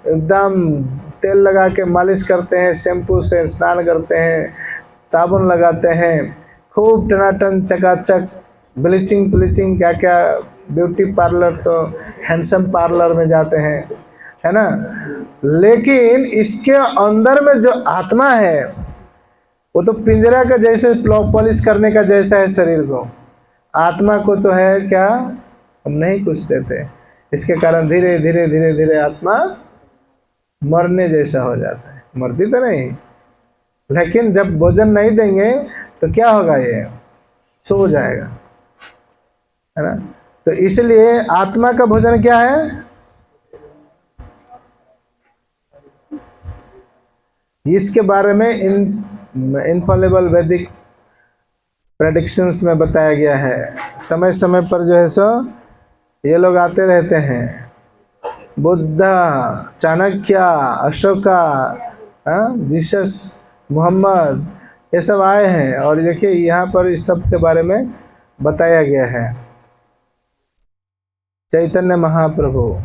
एकदम तेल लगा के मालिश करते हैं, शैम्पू से स्नान करते हैं, साबुन लगाते हैं, खूब टनाटन चकाचक, ब्लीचिंग क्या क्या, ब्यूटी पार्लर तो हैंडसम पार्लर में जाते हैं, है ना। लेकिन इसके अंदर में जो आत्मा है वो तो पिंजरा का जैसे पॉलिश करने का जैसा है शरीर को, आत्मा को तो है क्या, हम नहीं कुछ देते। इसके कारण धीरे धीरे धीरे धीरे आत्मा मरने जैसा हो जाता है। मरती तो नहीं, लेकिन जब भोजन नहीं देंगे तो क्या होगा, ये सो जाएगा, है ना। तो इसलिए आत्मा का भोजन क्या है, इसके बारे में इनफॉलेबल वैदिक प्रेडिक्शंस में बताया गया है। समय समय पर जो है सो ये लोग आते रहते हैं, बुद्धा, चाणक्य, अशोका, जीसस, मोहम्मद, ये सब आए हैं और देखिए यहाँ पर इस सब के बारे में बताया गया है। चैतन्य महाप्रभु,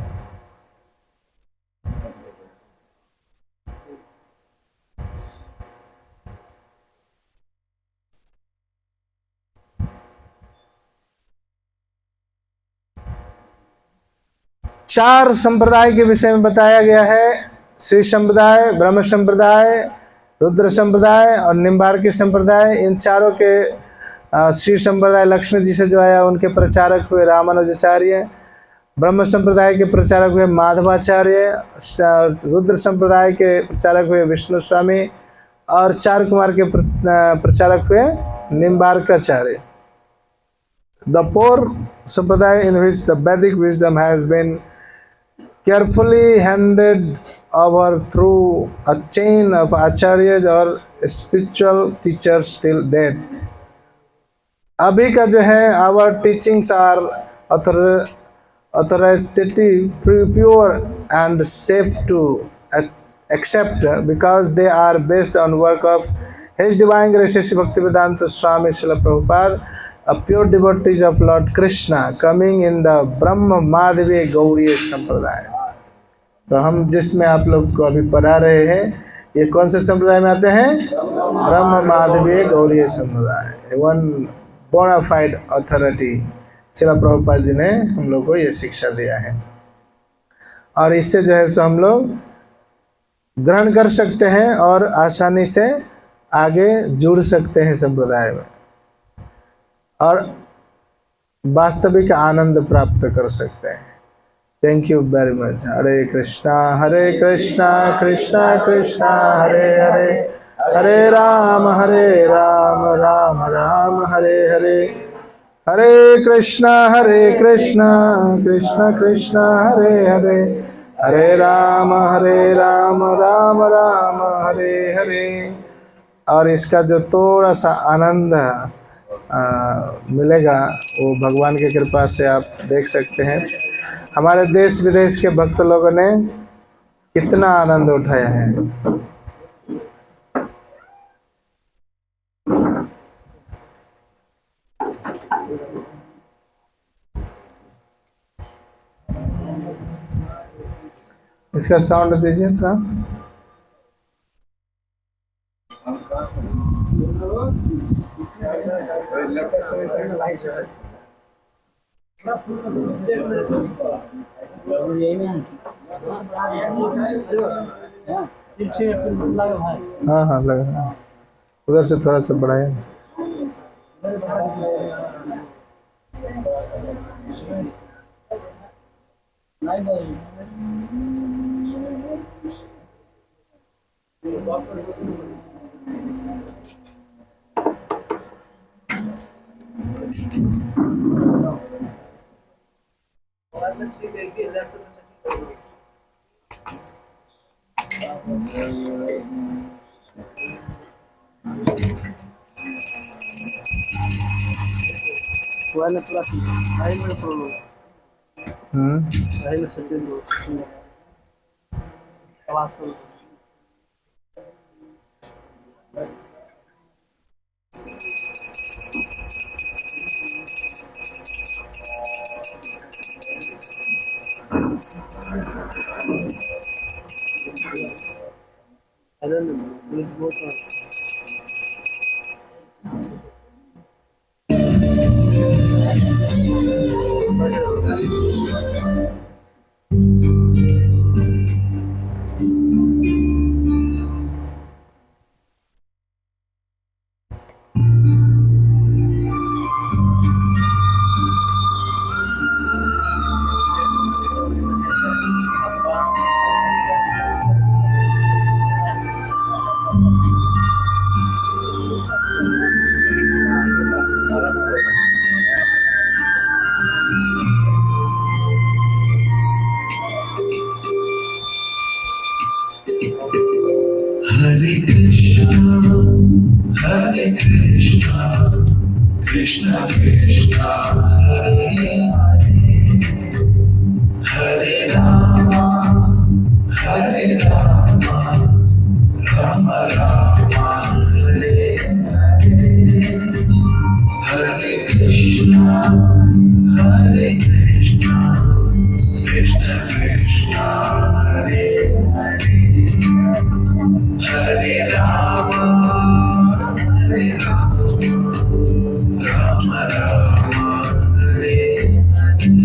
चार संप्रदाय के विषय में बताया गया है, श्री संप्रदाय, ब्रह्म संप्रदाय, रुद्र संप्रदाय और निम्बार्की संप्रदाय। इन चारों के श्री संप्रदाय लक्ष्मी जी से जो आया उनके प्रचारक हुए रामानुजाचार्य, ब्रह्म संप्रदाय के प्रचारक हुए माधवाचार्य, रुद्र संप्रदाय के प्रचारक हुए विष्णु स्वामी और चार कुमार के प्रचारक हुए Nimbarkacharya. The four sampradaya in which the Vedic wisdom has been carefully handed over through a chain of acharyas or spiritual teachers till date. अभी का जो है our teachings are authoritative, pure and safe to accept because they are based on work of His Divine Grace Bhaktivedanta Swami Srila Prabhupada, a pure devotees of Lord Krishna coming in the Brahma Madhvi Gauriya संप्रदाय। तो हम जिसमें आप लोग को अभी पढ़ा रहे हैं, ये कौन से संप्रदाय में आते हैं? ब्रह्म Madhva Gaudiya Sampradaya. One bonafide authority Srila Prabhupada ji ने हम लोग को ये शिक्षा दिया है और इससे जो है सो हम लोग ग्रहण कर सकते हैं और आसानी से आगे जुड़ सकते हैं संप्रदाय में और वास्तविक आनंद प्राप्त कर सकते हैं। Thank you very much. Hare Krishna Krishna Krishna Hare Hare, Hare Ram Ram Ram Hare Hare, Hare Krishna Krishna Krishna Hare Hare, Hare Ram Ram Ram Hare Hare. और इसका जो थोड़ा सा आनंद मिलेगा वो भगवान की कृपा से आप देख सकते हैं। हमारे देश विदेश के भक्त लोगों ने कितना आनंद उठाया है। इसका साउंड दीजिए थोड़ा। हाँ लगा, उधर से थोड़ा सा बढ़ाया। Hare Krishna, Krishna Krishna, Hare Hare, Hare Rama, Rama Rama, Hare Hare, Hare Krishna, Krishna Krishna, Hare Hare, Hare Rama, Rama Rama, Hare Hare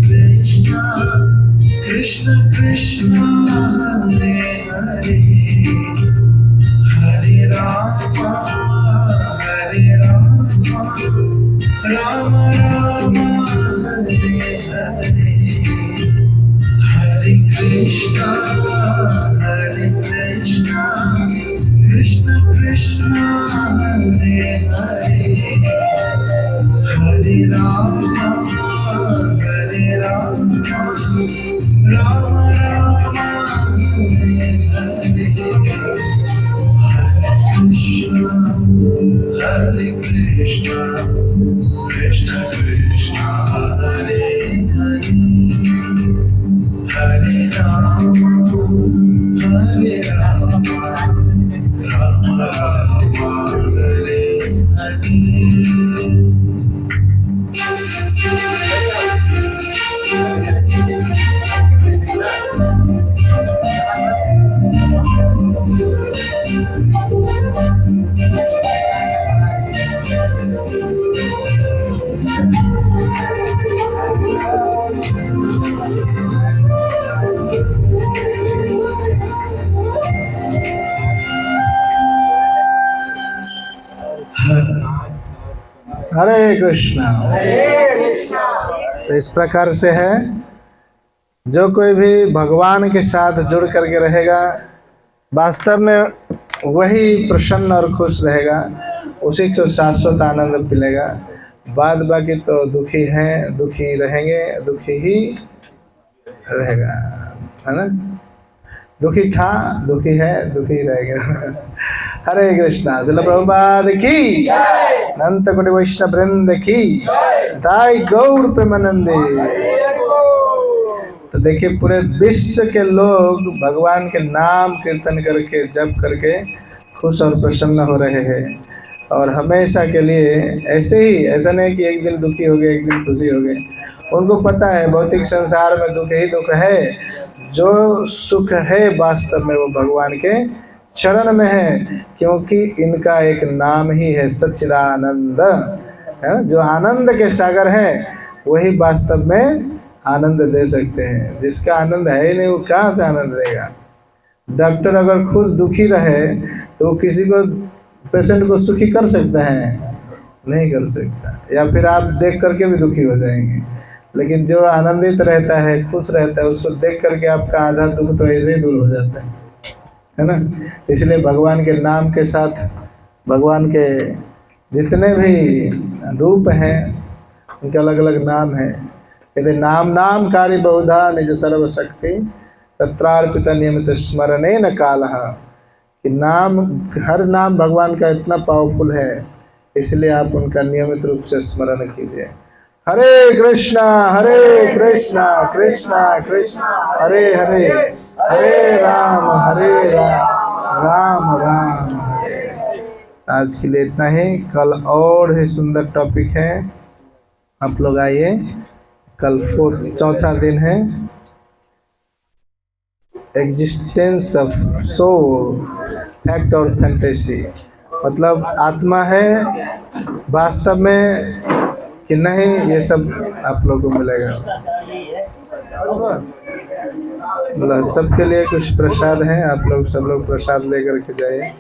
Krishna, Krishna Krishna, Hare Hare, Hare Rama, Rama Rama, Hare Hare, Hare Krishna, Krishna Krishna, Hare Hare, Hare Rama, Rama Rama, Hare Hare, Hare Krishna, Krishna Krishna, Hare Hare, Hare Rama, Rama Rama, Hare Hare. हरे कृष्णा। तो इस प्रकार से है, जो कोई भी भगवान के साथ जुड़ करके रहेगा वास्तव में वही प्रसन्न और खुश रहेगा, उसी को शाश्वत आनंद मिलेगा। बाद बाकी तो दुखी हैं, दुखी रहेंगे, दुखी ही रहेगा, है ना। दुखी था, दुखी है, दुखी रहेगा। हरे कृष्णा। श्रील प्रभुपाद की, अनंत कोटि वैष्णव वृंद की, दाई गौर प्रेमानंदे। तो देखिए पूरे विश्व के लोग भगवान के नाम कीर्तन करके, जप करके खुश और प्रसन्न हो रहे हैं। और हमेशा के लिए ऐसे ही, ऐसा नहीं कि एक दिन दुखी हो गए, एक दिन खुशी हो गए। उनको पता है भौतिक संसार में दुख ही दुख है, जो सुख है वास्तव में वो भगवान के चरण में है, क्योंकि इनका एक नाम ही है सच्चिदानंद, है। जो आनंद के सागर है वही वास्तव में आनंद दे सकते हैं। जिसका आनंद है ही नहीं, वो कहाँ से आनंद देगा। डॉक्टर अगर खुद दुखी रहे तो वो किसी को पेशेंट को सुखी कर सकता है? नहीं कर सकता, या फिर आप देख करके भी दुखी हो जाएंगे। लेकिन जो आनंदित रहता है, खुश रहता है, उसको देख करके आपका आधा दुख तो ऐसे ही दूर हो जाता है ना। इसलिए भगवान के नाम के साथ भगवान के जितने भी रूप हैं उनके अलग अलग नाम हैं। कहते नाम नाम कार्य बहुधा निज सर्वशक्ति तत्रार्पित नियमित स्मरणे न कालः, कि नाम, हर नाम भगवान का इतना पावरफुल है, इसलिए आप उनका नियमित रूप से स्मरण कीजिए। हरे कृष्णा कृष्णा कृष्णा हरे हरे, हरे राम राम राम हरे। आज के लिए इतना ही। कल और ही सुंदर टॉपिक है, आप लोग आइए। कल चौथा दिन है, एग्जिस्टेंस ऑफ सोल, फैक्ट और फैंटेसी। मतलब आत्मा है वास्तव में कि नहीं, ये सब आप लोगों को मिलेगा। मतलब सबके लिए कुछ प्रसाद है, आप लोग सब लोग प्रसाद लेकर के जाइए।